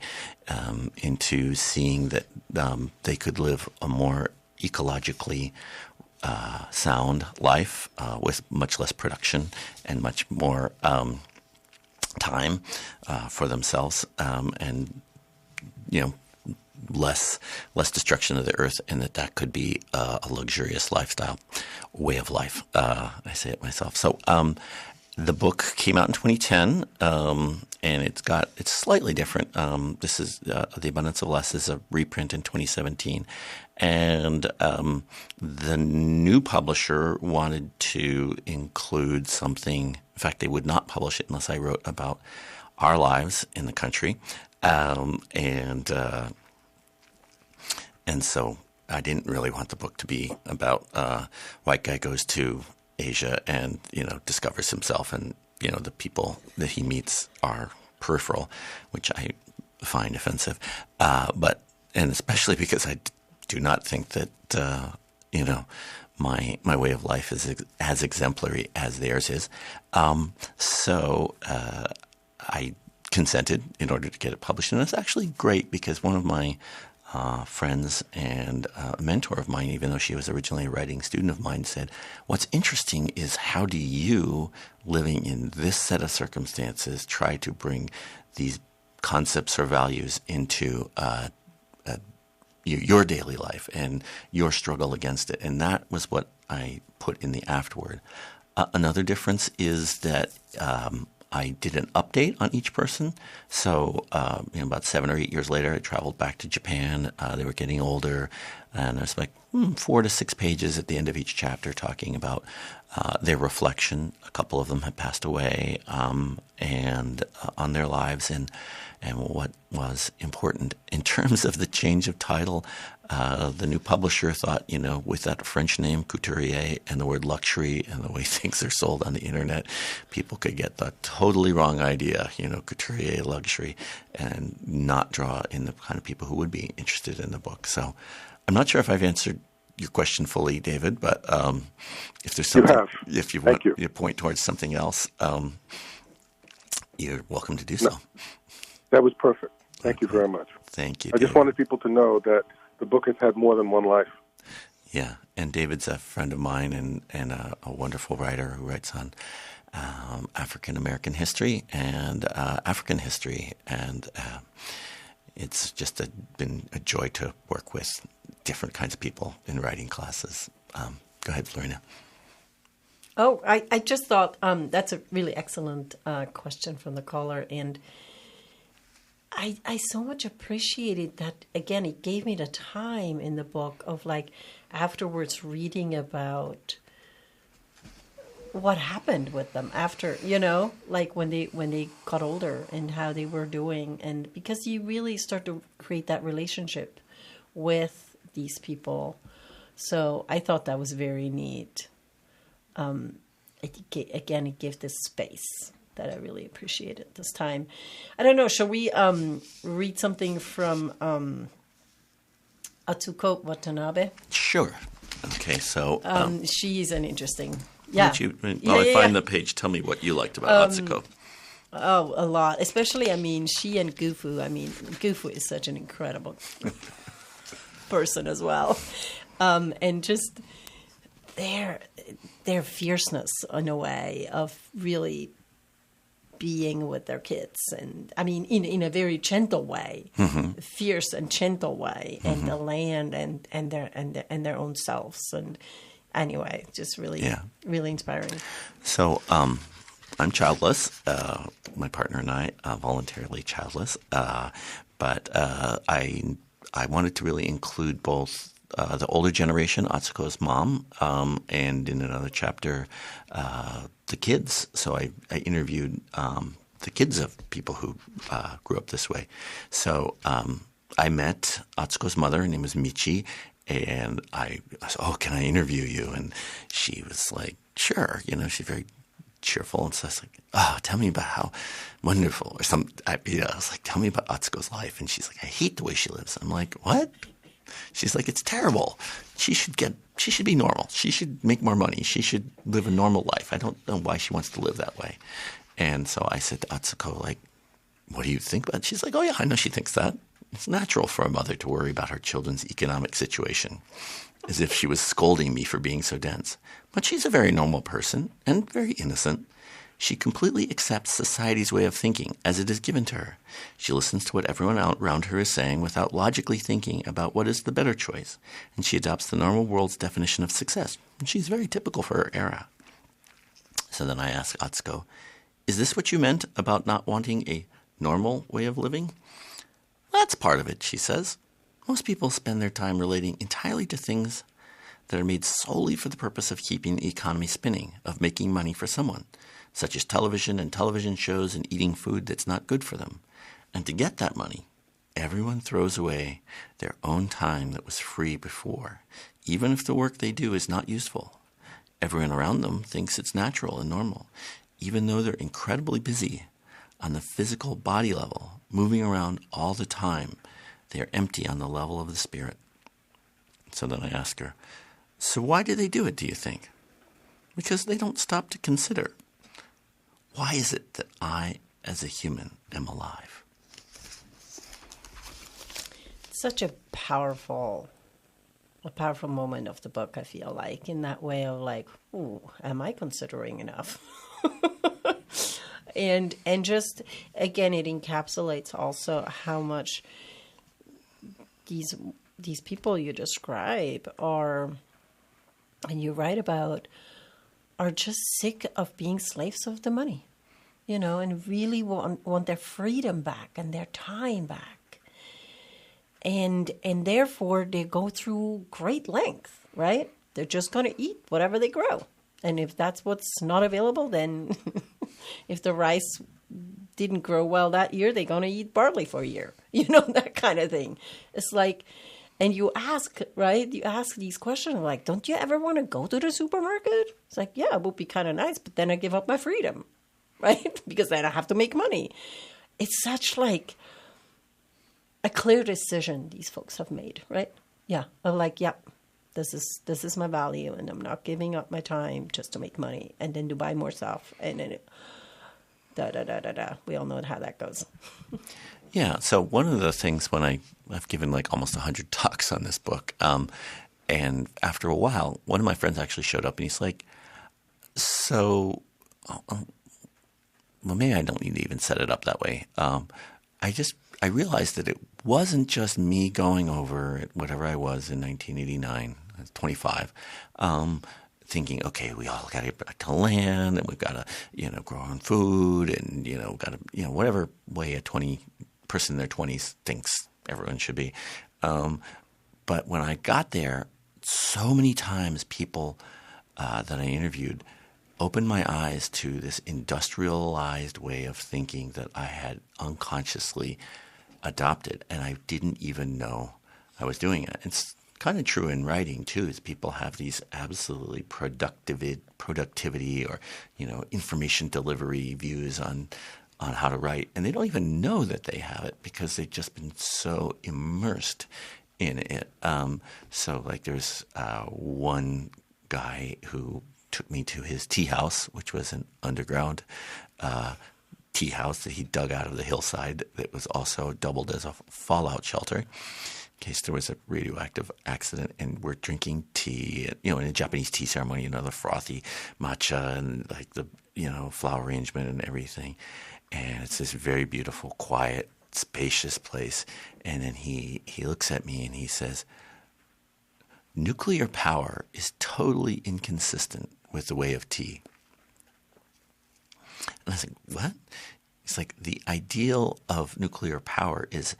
into seeing that they could live a more ecologically sound life with much less production and much more time for themselves, and less destruction of the earth, and that could be a luxurious lifestyle, way of life. I say it myself. So the book came out in 2010, and it's slightly different. This is The Abundance of Less is a reprint in 2017, and the new publisher wanted to include something. In fact, they would not publish it unless I wrote about our lives in the country, and so I didn't really want the book to be about white guy goes to Asia and discovers himself, and the people that he meets are peripheral, which I find offensive. But especially because I do not think that my way of life is as exemplary as theirs is. So I consented in order to get it published, and it's actually great because one of my friends and a mentor of mine, even though she was originally a writing student of mine, said, what's interesting is how do you, living in this set of circumstances, try to bring these concepts or values into your daily life and your struggle against it. And that was what I put in the afterword. Another difference is that I did an update on each person. So about 7 or 8 years later, I traveled back to Japan. They were getting older, and I was like, 4 to 6 pages at the end of each chapter talking about their reflection. A couple of them had passed away, and on their lives and what was important. In terms of the change of title, the new publisher thought, with that French name, Couturier, and the word luxury and the way things are sold on the internet, people could get the totally wrong idea, Couturier, luxury, and not draw in the kind of people who would be interested in the book. So I'm not sure if I've answered your question fully, David, but if there's something, if you want to point towards something else, you're welcome to do so. No, that was perfect. Thank you very much. Thank you, I just wanted people to know that the book has had more than one life. Yeah, and David's a friend of mine and a wonderful writer who writes on African-American history and African history, and it's just been a joy to work with different kinds of people in writing classes. Go ahead, Flurina. Oh, I just thought that's a really excellent question from the caller, and I so much appreciated that. Again, it gave me the time in the book of afterwards reading about what happened with them after, when they got older and how they were doing, and because you really start to create that relationship with these people. So I thought that was very neat. It gives this space that I really appreciated this time. I don't know, shall we read something from Atsuko Watanabe? Sure. Okay, so... she's an interesting... Yeah. While I find the page, tell me what you liked about Atsuko. Oh, a lot. Especially, she and Gufu. Gufu is such an incredible person as well. And just their fierceness in a way of really being with their kids, and in a very gentle way, fierce and gentle way, and the land and their own selves, and anyway, just really really inspiring. So I'm childless. My partner and I voluntarily childless, but I wanted to really include both the older generation, Atsuko's mom, and in another chapter, the kids. So I interviewed the kids of people who grew up this way. So I met Atsuko's mother. Her name was Michi, and I said, "Oh, can I interview you?" And she was like, "Sure." She's very cheerful, and so I was like, "Oh, tell me about how wonderful," or something. I was like, "Tell me about Atsuko's life," and she's like, "I hate the way she lives." I'm like, "What?" She's like, "It's terrible. She should be normal. She should make more money. She should live a normal life. I don't know why she wants to live that way." And so I said to Atsuko, "What do you think about it?" She's like, "Oh yeah, I know she thinks that. It's natural for a mother to worry about her children's economic situation," as if she was scolding me for being so dense. But she's a very normal person and very innocent. She completely accepts society's way of thinking as it is given to her. She listens to what everyone around her is saying without logically thinking about what is the better choice, and she adopts the normal world's definition of success. And she's very typical for her era. So then I asked Atsuko, "Is this what you meant about not wanting a normal way of living?" "That's part of it," she says. "Most people spend their time relating entirely to things that are made solely for the purpose of keeping the economy spinning, of making money for someone, such as television and television shows and eating food that's not good for them. And to get that money, everyone throws away their own time that was free before, even if the work they do is not useful. Everyone around them thinks it's natural and normal, even though they're incredibly busy on the physical body level, moving around all the time. They are empty on the level of the spirit." So then I ask her, "So why do they do it, do you think?" "Because they don't stop to consider, why is it that I, as a human, am alive?" Such a powerful moment of the book, I feel like, in that way of ooh, am I considering enough? and just, again, it encapsulates also how much these people you describe are, and you write about, are just sick of being slaves of the money, and really want their freedom back and their time back. And therefore they go through great length, right? They're just going to eat whatever they grow. And if that's what's not available, then if the rice didn't grow well that year, they're going to eat barley for a year. That kind of thing. It's like, and you ask, right? You ask these questions like, don't you ever want to go to the supermarket? It's like, yeah, it would be kind of nice, but then I give up my freedom, right? Because then I have to make money. It's such like a clear decision these folks have made, right? Yeah, of like, yeah, this is my value, and I'm not giving up my time just to make money and then to buy more stuff, and then we all know how that goes. Yeah. So one of the things when I've given like almost 100 talks on this book, and after a while, one of my friends actually showed up and he's like, so, well, maybe I don't need to even set it up that way. I realized that it wasn't just me going over whatever I was in 1989, I was 25, thinking, okay, we all got to get back to land, and we've got to, grow our own food, and, got to, whatever way a person in their 20s thinks everyone should be. But when I got there, so many times people that I interviewed opened my eyes to this industrialized way of thinking that I had unconsciously adopted, and I didn't even know I was doing it. It's kind of true in writing too, is people have these absolutely productivity or, information delivery views on how to write, and they don't even know that they have it because they've just been so immersed in it. So like there's one guy who took me to his tea house, which was an underground tea house that he dug out of the hillside that was also doubled as a fallout shelter in case there was a radioactive accident. And we're drinking tea, in a Japanese tea ceremony, the frothy matcha and like the, flower arrangement and everything. And it's this very beautiful, quiet, spacious place. And then he looks at me and he says, nuclear power is totally inconsistent with the way of tea. And I was like, what? It's like the ideal of nuclear power is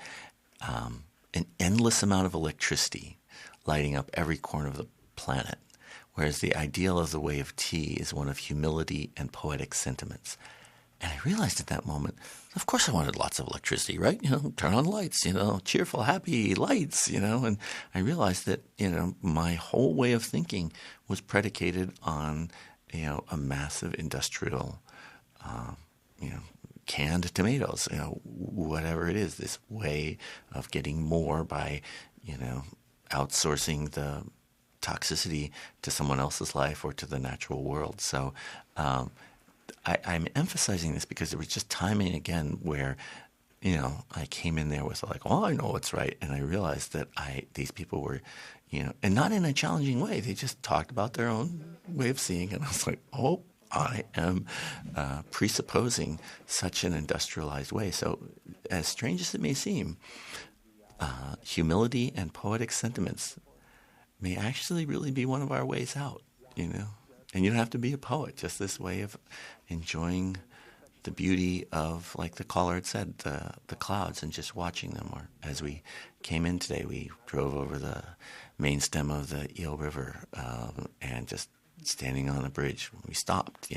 an endless amount of electricity lighting up every corner of the planet, whereas the ideal of the way of tea is one of humility and poetic sentiments. And I realized at that moment, of course I wanted lots of electricity, right? Turn on lights, cheerful, happy lights, and I realized that, my whole way of thinking was predicated on, a massive industrial, canned tomatoes, whatever it is, this way of getting more by, outsourcing the toxicity to someone else's life or to the natural world. So, I'm emphasizing this because there was just timing again where, I came in there with like, oh, I know what's right. And I realized that these people were, and not in a challenging way. They just talked about their own way of seeing. And I was like, oh, I am presupposing such an industrialized way. So as strange as it may seem, humility and poetic sentiments may actually really be one of our ways out, And you don't have to be a poet, just this way of enjoying the beauty of, like the caller had said, the clouds and just watching them. Or as we came in today, we drove over the main stem of the Eel River and just standing on the bridge. We stopped,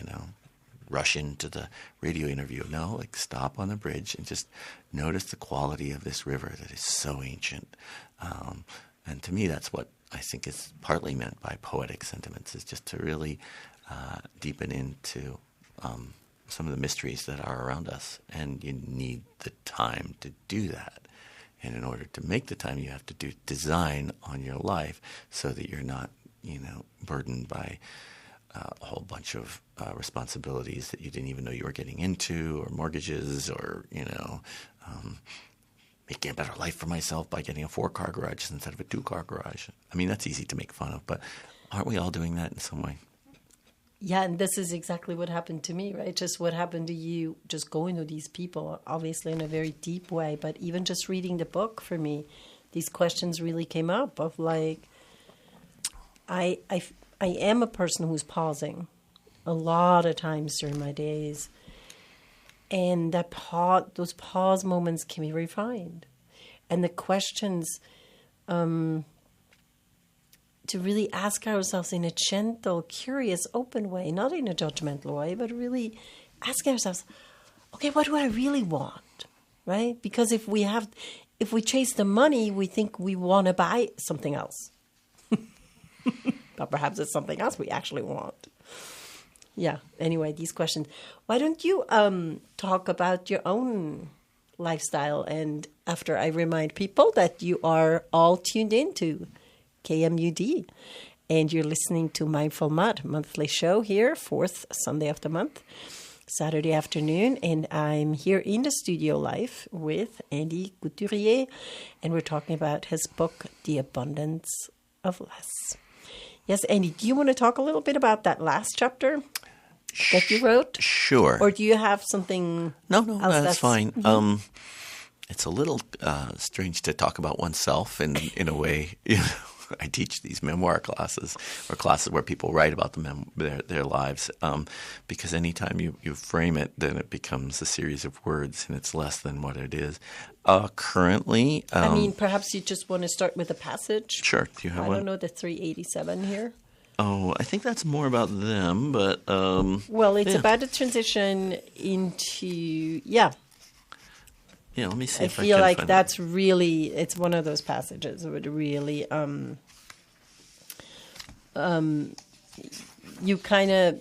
rush into the radio interview. No, like stop on the bridge and just notice the quality of this river that is so ancient. And to me, that's what I think is partly meant by poetic sentiments, is just to really deepen into some of the mysteries that are around us. And you need the time to do that. And in order to make the time, you have to do design on your life so that you're not, burdened by a whole bunch of responsibilities that you didn't even know you were getting into, or mortgages, or, making a better life for myself by getting a 4-car garage instead of a 2-car garage. I mean, that's easy to make fun of, but aren't we all doing that in some way? Yeah, and this is exactly what happened to me, right? Just what happened to you, just going to these people, obviously in a very deep way, but even just reading the book for me, these questions really came up of like, I am a person who's pausing a lot of times during my days. And those pause moments can be refined. and the questions to really ask ourselves in a gentle, curious, open way, not in a judgmental way, but really asking ourselves, okay, what do I really want, right? Because if we chase the money, we think we want to buy something else. But perhaps it's something else we actually want. Yeah, anyway, these questions. Why don't you talk about your own lifestyle? And after I remind people that you are all tuned in to KMUD and you're listening to Mindful Mud, monthly show here, fourth Sunday of the month, Saturday afternoon. And I'm here in the studio live with Andy Couturier, and we're talking about his book, The Abundance of Less. Yes, Andy, do you want to talk a little bit about that last chapter that you wrote? Sure. Or do you have something No, else that's fine. Mm-hmm. It's a little strange to talk about oneself in a way. I teach these memoir classes or classes where people write about their lives because anytime you frame it, then it becomes a series of words and it's less than what it is. Currently... I mean, perhaps you just want to start with a passage. Sure. Do you have one? I don't know, the 387 here. Oh, I think that's more about them, but... well, it's about the transition into... Yeah, let me see if I can feel like find that's really... It's one of those passages that would really... you kind of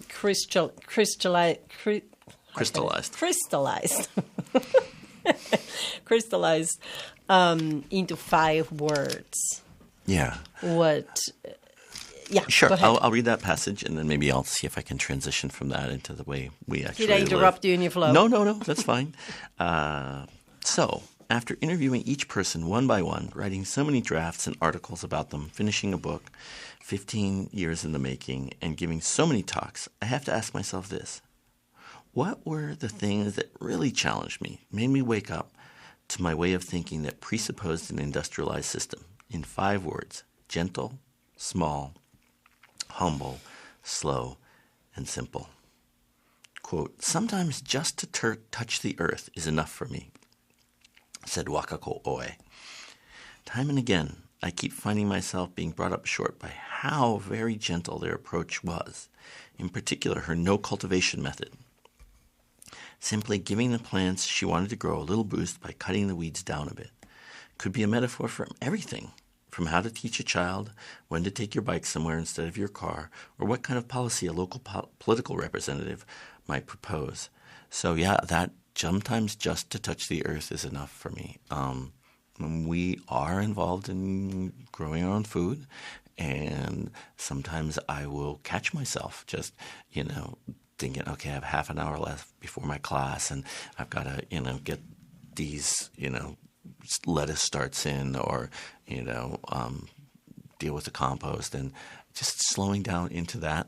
crystallized into 5 words. Yeah. What? Yeah. Sure. Go ahead. I'll read that passage, and then maybe I'll see if I can transition from that into the way we actually Did I interrupt live. you in your flow? No. That's fine. So, after interviewing each person one by one, writing so many drafts and articles about them, finishing a book, 15 years in the making, and giving so many talks, I have to ask myself this. What were the things that really challenged me, made me wake up to my way of thinking that presupposed an industrialized system? In 5 words: gentle, small, humble, slow, and simple. Quote, sometimes just to touch the earth is enough for me, said Wakako Oe. Time and again, I keep finding myself being brought up short by how very gentle their approach was, in particular her no-cultivation method. Simply giving the plants she wanted to grow a little boost by cutting the weeds down a bit could be a metaphor for everything, from how to teach a child when to take your bike somewhere instead of your car, or what kind of policy a local political representative might propose. So yeah, that sometimes just to touch the earth is enough for me. We are involved in growing our own food, and sometimes I will catch myself just, thinking, okay, I have half an hour left before my class, and I've got to, get these, lettuce starts in, or, deal with the compost, and just slowing down into that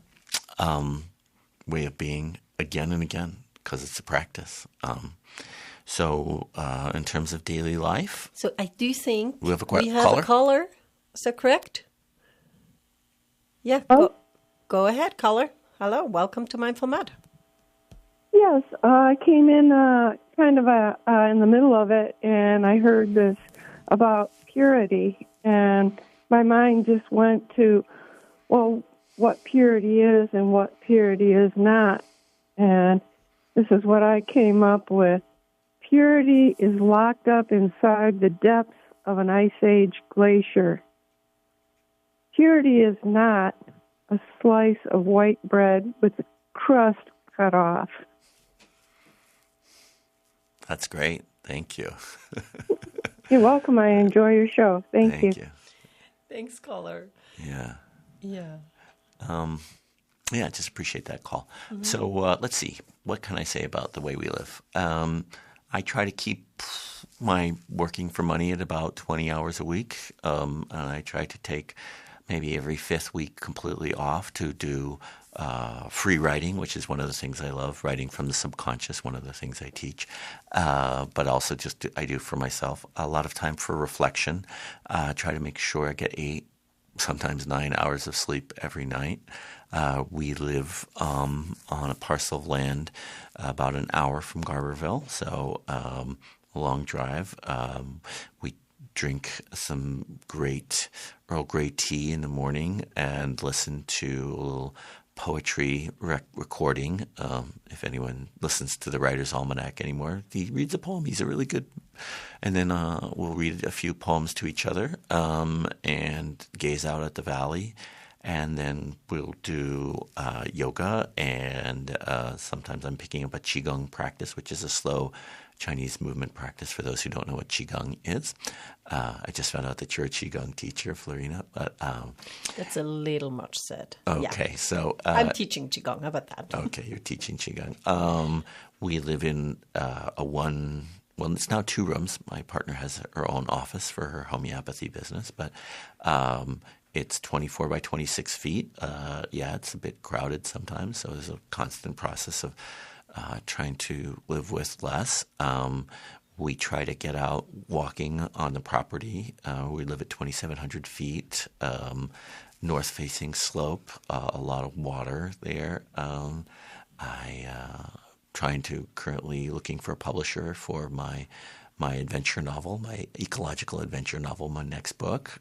way of being again and again, because it's a practice. So in terms of daily life... So I do think we have a caller. Is that correct? Yeah, go ahead, caller. Hello, welcome to Mindful Mud. Yes, I came in in the middle of it, and I heard this about purity, and my mind just went to, well, what purity is and what purity is not. And this is what I came up with. Purity is locked up inside the depths of an ice age glacier. Purity is not a slice of white bread with the crust cut off. That's great. Thank you. You're welcome. I enjoy your show. Thank you. Thanks, caller. Yeah. Yeah. Yeah, I just appreciate that call. Mm-hmm. So let's see. What can I say about the way we live? I try to keep my working for money at about 20 hours a week, and I try to take maybe every 5th week completely off to do free writing, which is one of the things I love, writing from the subconscious, one of the things I teach. But also I do for myself a lot of time for reflection. Try to make sure I get 8, sometimes 9 hours of sleep every night. We live on a parcel of land about an hour from Garberville, so a long drive. We drink some great Earl Grey tea in the morning and listen to a little poetry recording. If anyone listens to the Writer's Almanac anymore, he reads a poem. He's a really good. And then we'll read a few poems to each other and gaze out at the valley. And then we'll do yoga, and sometimes I'm picking up a Qigong practice, which is a slow Chinese movement practice for those who don't know what Qigong is. I just found out that you're a Qigong teacher, Flurina. But, that's a little much said. Okay, yeah. So... I'm teaching Qigong. How about that? Okay, you're teaching Qigong. We live in it's now 2 rooms. My partner has her own office for her homeopathy business, but... it's 24 by 26 feet. It's a bit crowded sometimes, so there's a constant process of trying to live with less. We try to get out walking on the property. We live at 2,700 feet, north-facing slope, a lot of water there. Currently looking for a publisher for my adventure novel, my ecological adventure novel, my next book.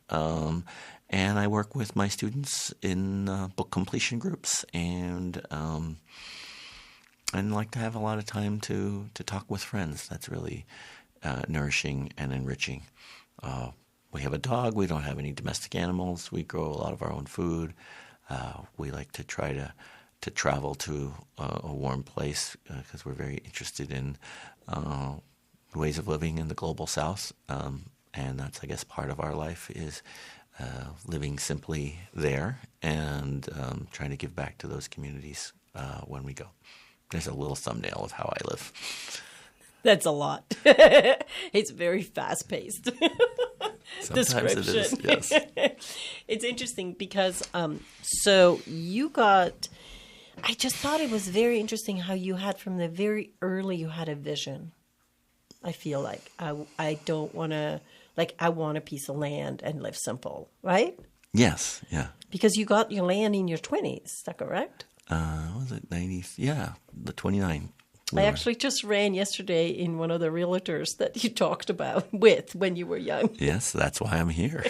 And I work with my students in book completion groups, and like to have a lot of time to talk with friends. That's really nourishing and enriching. We have a dog. We don't have any domestic animals. We grow a lot of our own food. We like to try to travel to a warm place because we're very interested in ways of living in the global South. And that's, I guess, part of our life is living simply there and trying to give back to those communities when we go. There's a little thumbnail of how I live. That's a lot. It's very fast-paced. Sometimes it is, yes. It's interesting because so you got – I just thought it was very interesting how you had from the very early you had a vision. I feel like I don't want to – like I want a piece of land and live simple, right? Yes, yeah. Because you got your land in your 20s, is that correct? Was it 90s? Yeah, the 29. I actually just ran yesterday in one of the realtors that you talked about with when you were young. Yes, that's why I'm here.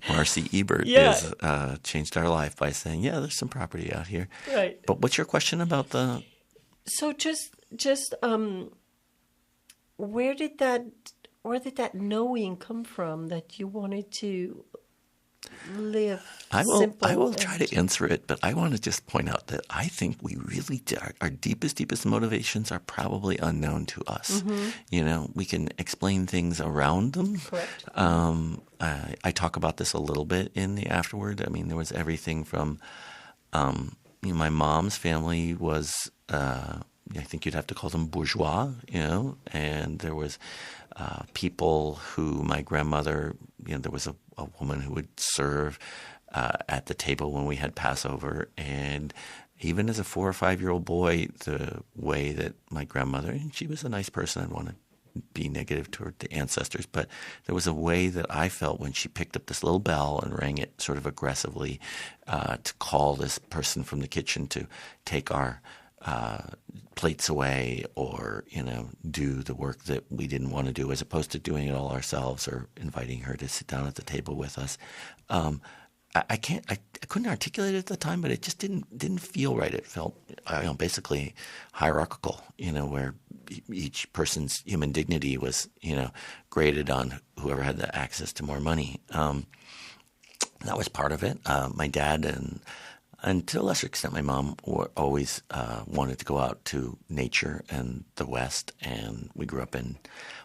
Marcy Ebert has changed our life by saying, yeah, there's some property out here. Right. But what's your question about the... So just where did that knowing come from that you wanted to live simple? I will try to answer it, but I want to just point out that I think we really our deepest motivations are probably unknown to us. Mm-hmm. You know, we can explain things around them. Correct. I talk about this a little bit in the afterword. I mean, there was everything from my mom's family was I think you'd have to call them bourgeois, and there was people who my grandmother, there was a woman who would serve at the table when we had Passover. And even as a 4 or 5 year old boy, the way that my grandmother, and she was a nice person, I don't want to be negative toward the ancestors, but there was a way that I felt when she picked up this little bell and rang it sort of aggressively to call this person from the kitchen to take our plates away or, do the work that we didn't want to do as opposed to doing it all ourselves or inviting her to sit down at the table with us. I couldn't articulate it at the time, but it just didn't feel right. It felt basically hierarchical, where each person's human dignity was, graded on whoever had the access to more money. That was part of it. My dad and to a lesser extent, my mom always wanted to go out to nature and the West, and we grew up in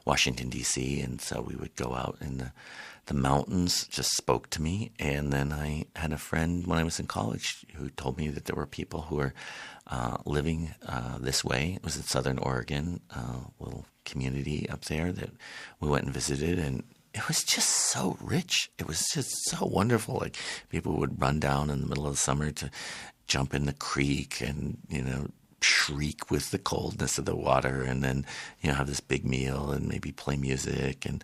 Washington, D.C., and so we would go out in the mountains, just spoke to me. And then I had a friend when I was in college who told me that there were people who were living this way. It was in Southern Oregon, a little community up there that we went and visited, and it was just so rich. It was just so wonderful. Like people would run down in the middle of the summer to jump in the creek and, shriek with the coldness of the water and then, have this big meal and maybe play music. And,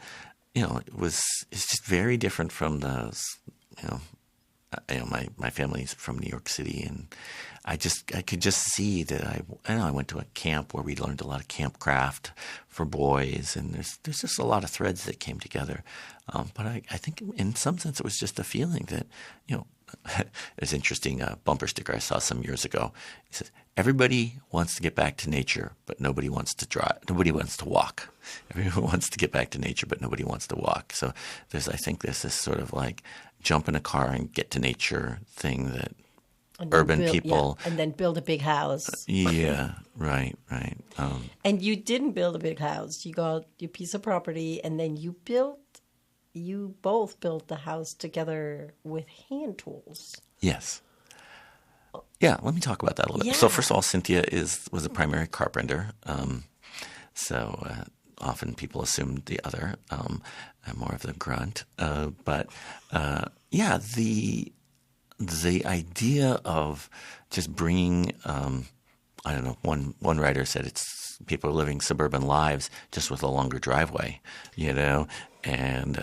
it's just very different from the, my my family's from New York City, and I could just see that I went to a camp where we learned a lot of camp craft for boys, and there's just a lot of threads that came together. But I think in some sense it was just a feeling that, it's interesting, a bumper sticker I saw some years ago. It says, everybody wants to get back to nature, but nobody wants to drive. Nobody wants to walk. Everyone wants to get back to nature, but nobody wants to walk. So I think there's this sort of like jump in a car and get to nature thing that urban people. Yeah, and then build a big house. Yeah, right. And you didn't build a big house. You got your piece of property, and then you both built the house together with hand tools. Yes. Yeah, let me talk about that a little bit. Yeah. So first of all, Cynthia was a primary carpenter. Often people assume the other. I'm more of the grunt. But the idea of just bringing, I don't know, one writer said it's people are living suburban lives just with a longer driveway, and,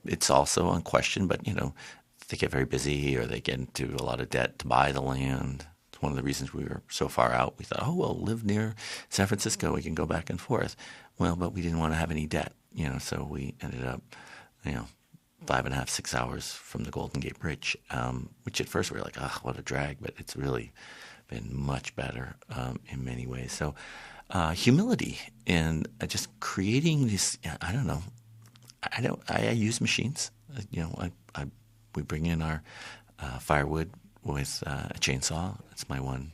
it's also unquestioned, but, they get very busy or they get into a lot of debt to buy the land. It's one of the reasons we were so far out. We thought, live near San Francisco. We can go back and forth. Well, but we didn't want to have any debt, so we ended up, 5.5, 6 hours from the Golden Gate Bridge, which at first we were like, what a drag, but it's really been much better in many ways. So humility and just creating this, I don't know, I use machines. We bring in our firewood with a chainsaw. It's my one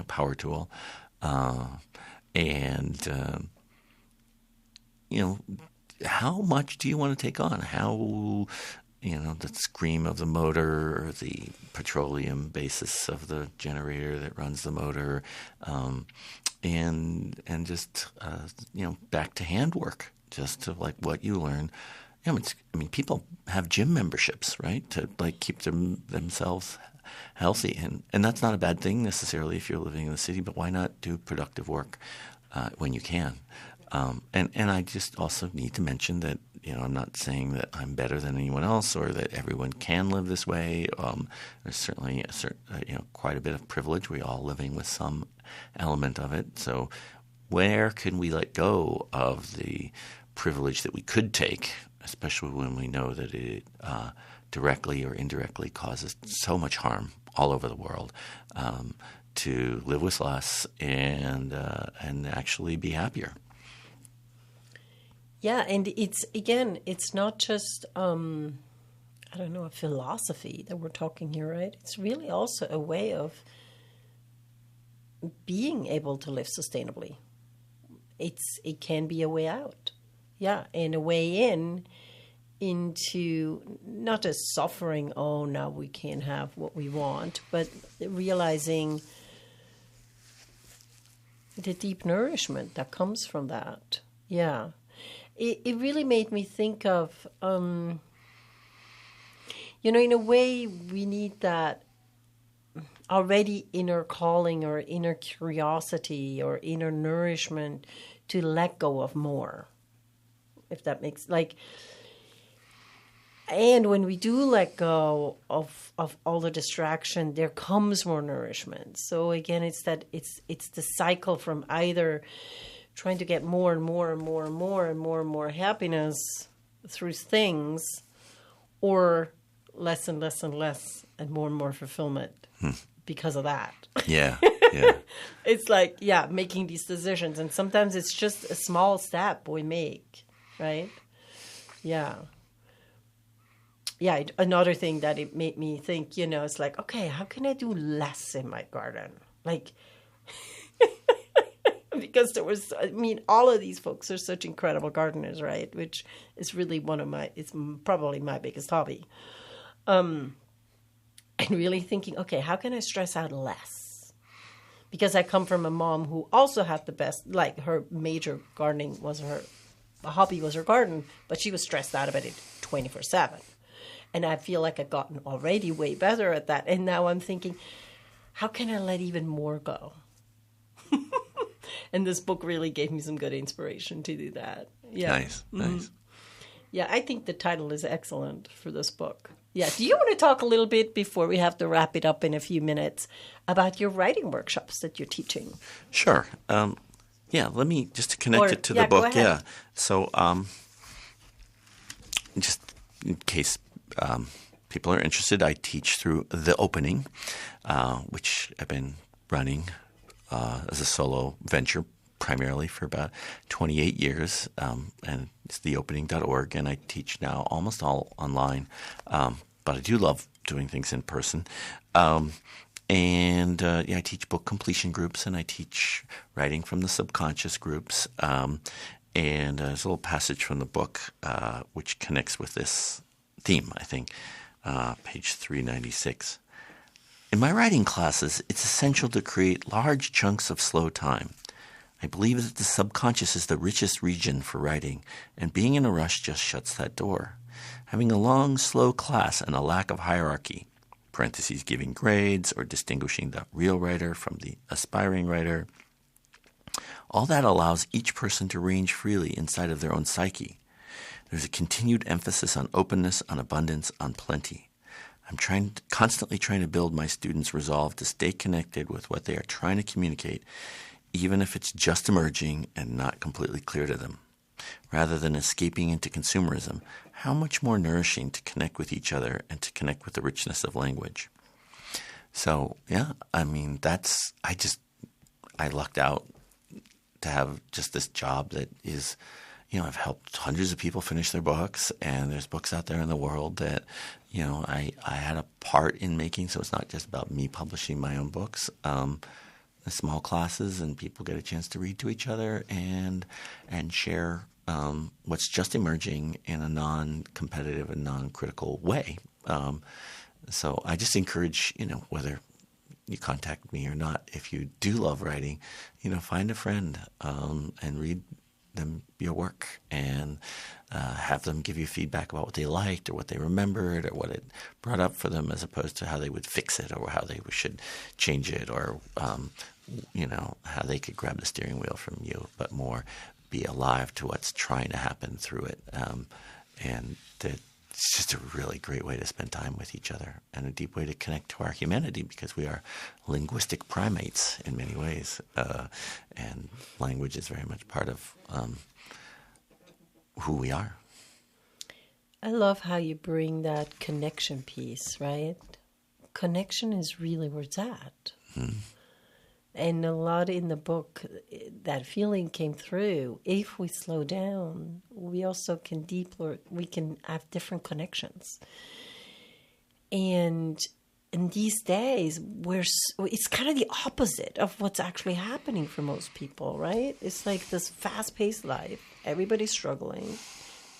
power tool. How much do you want to take on? How, the scream of the motor or the petroleum basis of the generator that runs the motor, and just, back to handwork, just to like what you learn. People have gym memberships, right, to like keep themselves healthy, and that's not a bad thing necessarily if you're living in the city. But why not do productive work when you can? And I just also need to mention that I'm not saying that I'm better than anyone else or that everyone can live this way. There's certainly quite a bit of privilege. We're all living with some element of it. So where can we let go of the privilege that we could take, especially when we know that it directly or indirectly causes so much harm all over the world, to live with less and actually be happier. Yeah, and it's not just a philosophy that we're talking here, right? It's really also a way of being able to live sustainably. It can be a way out. Yeah, and a way into not just suffering, now we can't have what we want, but realizing the deep nourishment that comes from that. Yeah. It really made me think of, in a way we need that already inner calling or inner curiosity or inner nourishment to let go of more. If that makes and when we do let go of all the distraction, there comes more nourishment. So again, it's the cycle from either trying to get more and more and more and more and more and more happiness through things, or less and less and less and more fulfillment because of that. Yeah. It's making these decisions, and sometimes it's just a small step we make. Right? Yeah. Yeah, another thing that it made me think, it's like, okay, how can I do less in my garden? Because all of these folks are such incredible gardeners, right? Which is really it's probably my biggest hobby. And really thinking, okay, how can I stress out less? Because I come from a mom who also had the best, her major gardening was her hobby was her garden, but she was stressed out about it 24/7. And I feel like I've gotten already way better at that. And now I'm thinking, how can I let even more go? And this book really gave me some good inspiration to do that. Yeah. Nice. Yeah, I think the title is excellent for this book. Yeah. Do you want to talk a little bit before we have to wrap it up in a few minutes about your writing workshops that you're teaching? Sure. Let me just connect it to the go book. ahead. Yeah. So just in case people are interested, I teach through The Opening, which I've been running as a solo venture primarily for about 28 years, and it's theopening.org, and I teach now almost all online, but I do love doing things in person. I teach book completion groups, and I teach writing from the subconscious groups, and there's a little passage from the book which connects with this theme, I think, page 396. In my writing classes, it's essential to create large chunks of slow time. I believe that the subconscious is the richest region for writing, and being in a rush just shuts that door. Having a long, slow class and a lack of hierarchy, parentheses giving grades or distinguishing the real writer from the aspiring writer, all that allows each person to range freely inside of their own psyche. There's a continued emphasis on openness, on abundance, on plenty. I'm constantly trying to build my students' resolve to stay connected with what they are trying to communicate, even if it's just emerging and not completely clear to them. Rather than escaping into consumerism, how much more nourishing to connect with each other and to connect with the richness of language. So, I lucked out to have just this job that is, I've helped hundreds of people finish their books, and there's books out there in the world that, I had a part in making, so it's not just about me publishing my own books. Small classes, and people get a chance to read to each other and share what's just emerging in a non-competitive and non-critical way. So I just encourage, whether you contact me or not, if you do love writing, find a friend and read them your work and have them give you feedback about what they liked or what they remembered or what it brought up for them, as opposed to how they would fix it or how they should change it or how they could grab the steering wheel from you, but more be alive to what's trying to happen through it. And it's just a really great way to spend time with each other and a deep way to connect to our humanity, because we are linguistic primates in many ways. And language is very much part of who we are. I love how you bring that connection piece, right? Connection is really where it's at. Mm-hmm. And a lot in the book, that feeling came through. If we slow down, we also can we can have different connections. And in these days, it's kind of the opposite of what's actually happening for most people, right? It's like this fast-paced life. Everybody's struggling.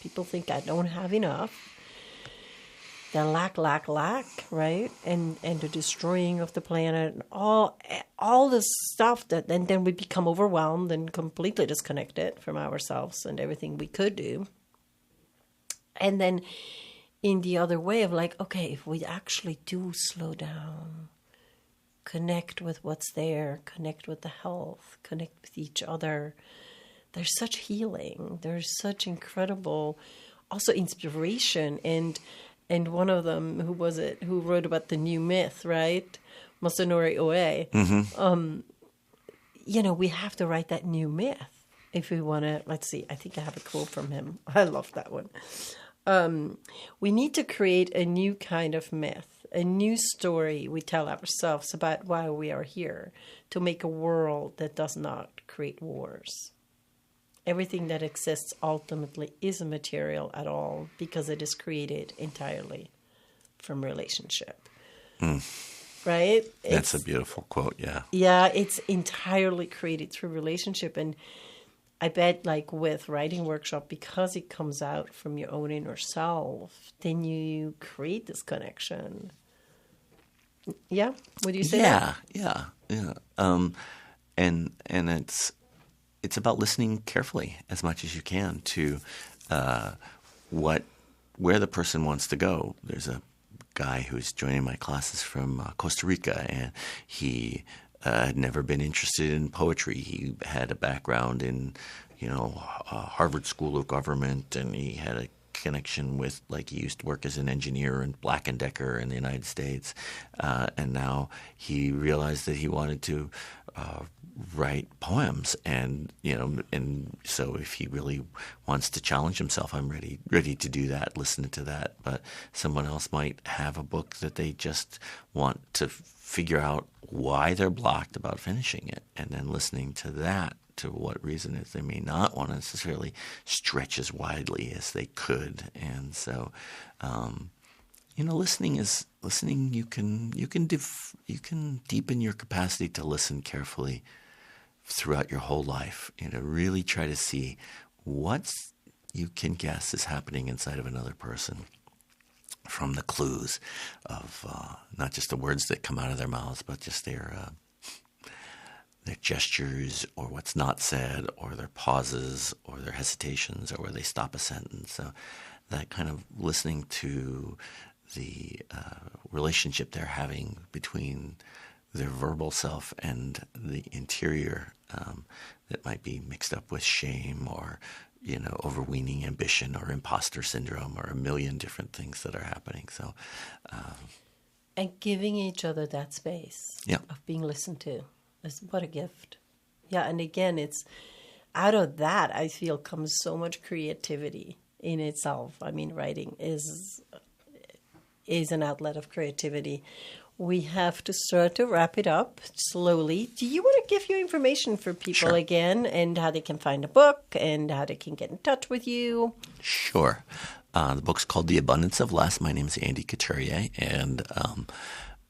People think I don't have enough. The lack, right? And the destroying of the planet, and all this stuff that then we become overwhelmed and completely disconnected from ourselves and everything we could do. And then in the other way of like, okay, if we actually do slow down, connect with what's there, connect with the health, connect with each other, there's such healing. There's such incredible also inspiration. And one of them, who was it, who wrote about the new myth, right? Masanori Oe. Mm-hmm. We have to write that new myth if we want to. Let's see. I think I have a quote from him. I love that one. We need to create a new kind of myth, a new story we tell ourselves about why we are here, to make a world that does not create wars. Everything that exists ultimately isn't material at all, because it is created entirely from relationship. Right? That's a beautiful quote, yeah. Yeah, it's entirely created through relationship. And I bet like with writing workshop, because it comes out from your own inner self, then you create this connection. Yeah? Would you say that? Yeah. And it's about listening carefully as much as you can to where the person wants to go. There's a guy who's joining my classes from Costa Rica, and he had never been interested in poetry. He had a background in, Harvard School of Government, and he had a connection with, like, he used to work as an engineer in Black & Decker in the United States, and now he realized that he wanted to write poems, and so if he really wants to challenge himself, I'm ready to do that, listen to that. But someone else might have a book that they just want to figure out why they're blocked about finishing it, and then listening to that, to what reason is they may not want to necessarily stretch as widely as they could. And so listening. You can deepen your capacity to listen carefully throughout your whole life. Really try to see what you can guess is happening inside of another person from the clues of not just the words that come out of their mouths, but just their gestures, or what's not said, or their pauses, or their hesitations, or where they stop a sentence. So that kind of listening to the relationship they're having between their verbal self and the interior that might be mixed up with shame, or overweening ambition, or imposter syndrome, or a million different things that are happening. So, and giving each other that space of being listened to is what a gift. Yeah, and again, it's out of that I feel comes so much creativity in itself. I mean, writing is an outlet of creativity. We have to start to wrap it up slowly. Do you want to give your information for people again, and how they can find a book, and how they can get in touch with you? Sure. The book's called The Abundance of Less. My name is Andy Couturier, and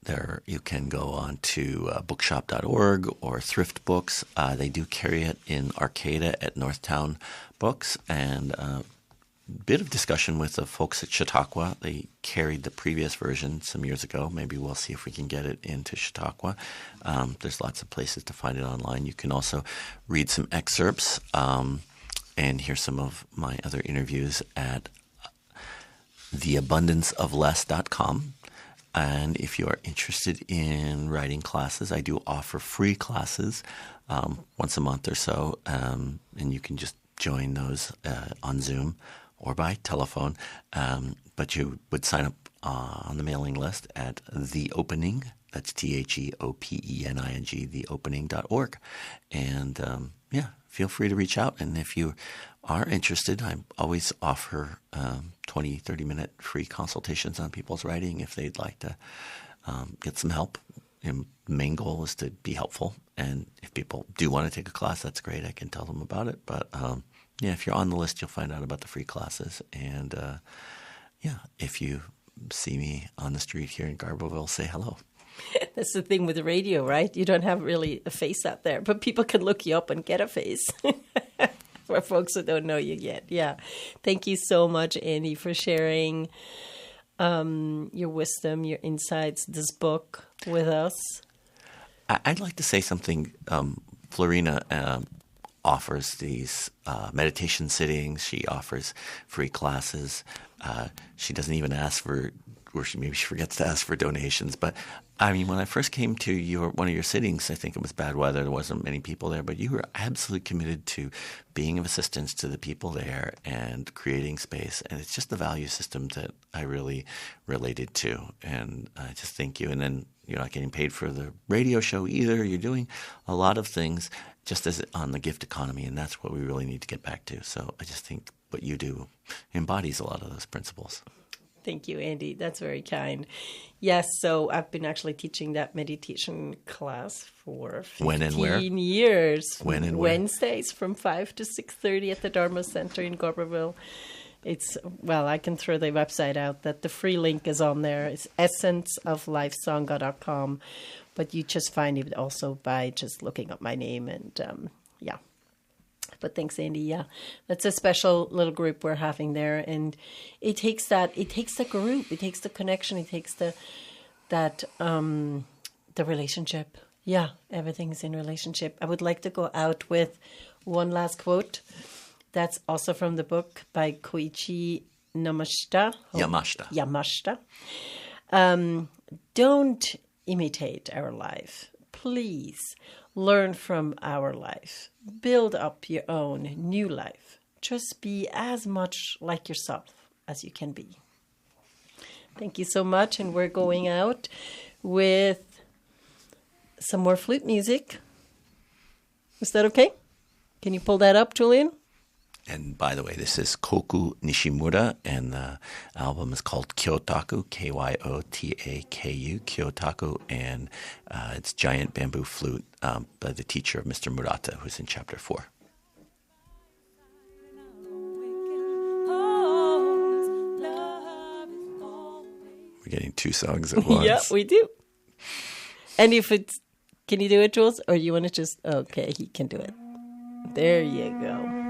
there you can go on to bookshop.org or Thrift Books. They do carry it in Arcata at Northtown Books, and bit of discussion with the folks at Chautauqua. They carried the previous version some years ago. Maybe we'll see if we can get it into Chautauqua. There's lots of places to find it online. You can also read some excerpts and hear some of my other interviews at theabundanceofless.com. And if you are interested in writing classes, I do offer free classes once a month or so, and you can just join those on Zoom or by telephone, but you would sign up on the mailing list at The Opening. That's TheOpening, theopening.org. And feel free to reach out. And if you are interested, I always offer 20, 30-minute free consultations on people's writing if they'd like to get some help. And the main goal is to be helpful. And if people do want to take a class, that's great. I can tell them about it. But if you're on the list, you'll find out about the free classes. And if you see me on the street here in Garberville, say hello. That's the thing with the radio, right? You don't have really a face out there, but people can look you up and get a face for folks who don't know you yet. Yeah. Thank you so much, Andy, for sharing your wisdom, your insights, this book with us. I'd like to say something. Flurina offers these meditation sittings. She offers free classes. She doesn't even ask for, or maybe she forgets to ask for donations. But I mean, when I first came to one of your sittings, I think it was bad weather. There wasn't many people there, but you were absolutely committed to being of assistance to the people there and creating space. And it's just the value system that I really related to. And I just thank you. And then you're not getting paid for the radio show either. You're doing a lot of things just as on the gift economy, and that's what we really need to get back to. So I just think what you do embodies a lot of those principles. Thank you, Andy. That's very kind. Yes, so I've been actually teaching that meditation class for 15 years. When and where? Wednesdays from 5 to 6:30 at the Dharma Center in Garberville. I can throw the website out. That the free link is on there. It's essenceoflifesangha.com. But you just find it also by just looking up my name and But thanks, Andy. Yeah, that's a special little group we're having there, and it takes the group, it takes the connection, it takes the relationship. Yeah, everything's in relationship. I would like to go out with one last quote. That's also from the book by Koichi Yamashita. Don't imitate our life. Please learn from our life. Build up your own new life. Just be as much like yourself as you can be. Thank you so much, and we're going out with some more flute music. Is that okay? Can you pull that up, Julian? And by the way, this is Koku Nishimura, and the album is called Kyotaku, Kyotaku, Kyotaku, and it's Giant Bamboo Flute by the teacher of Mr. Murata, who's in Chapter 4. We're getting two songs at once. Yeah, we do. And if it's, can you do it, Jules? Or you want to just, okay, he can do it. There you go.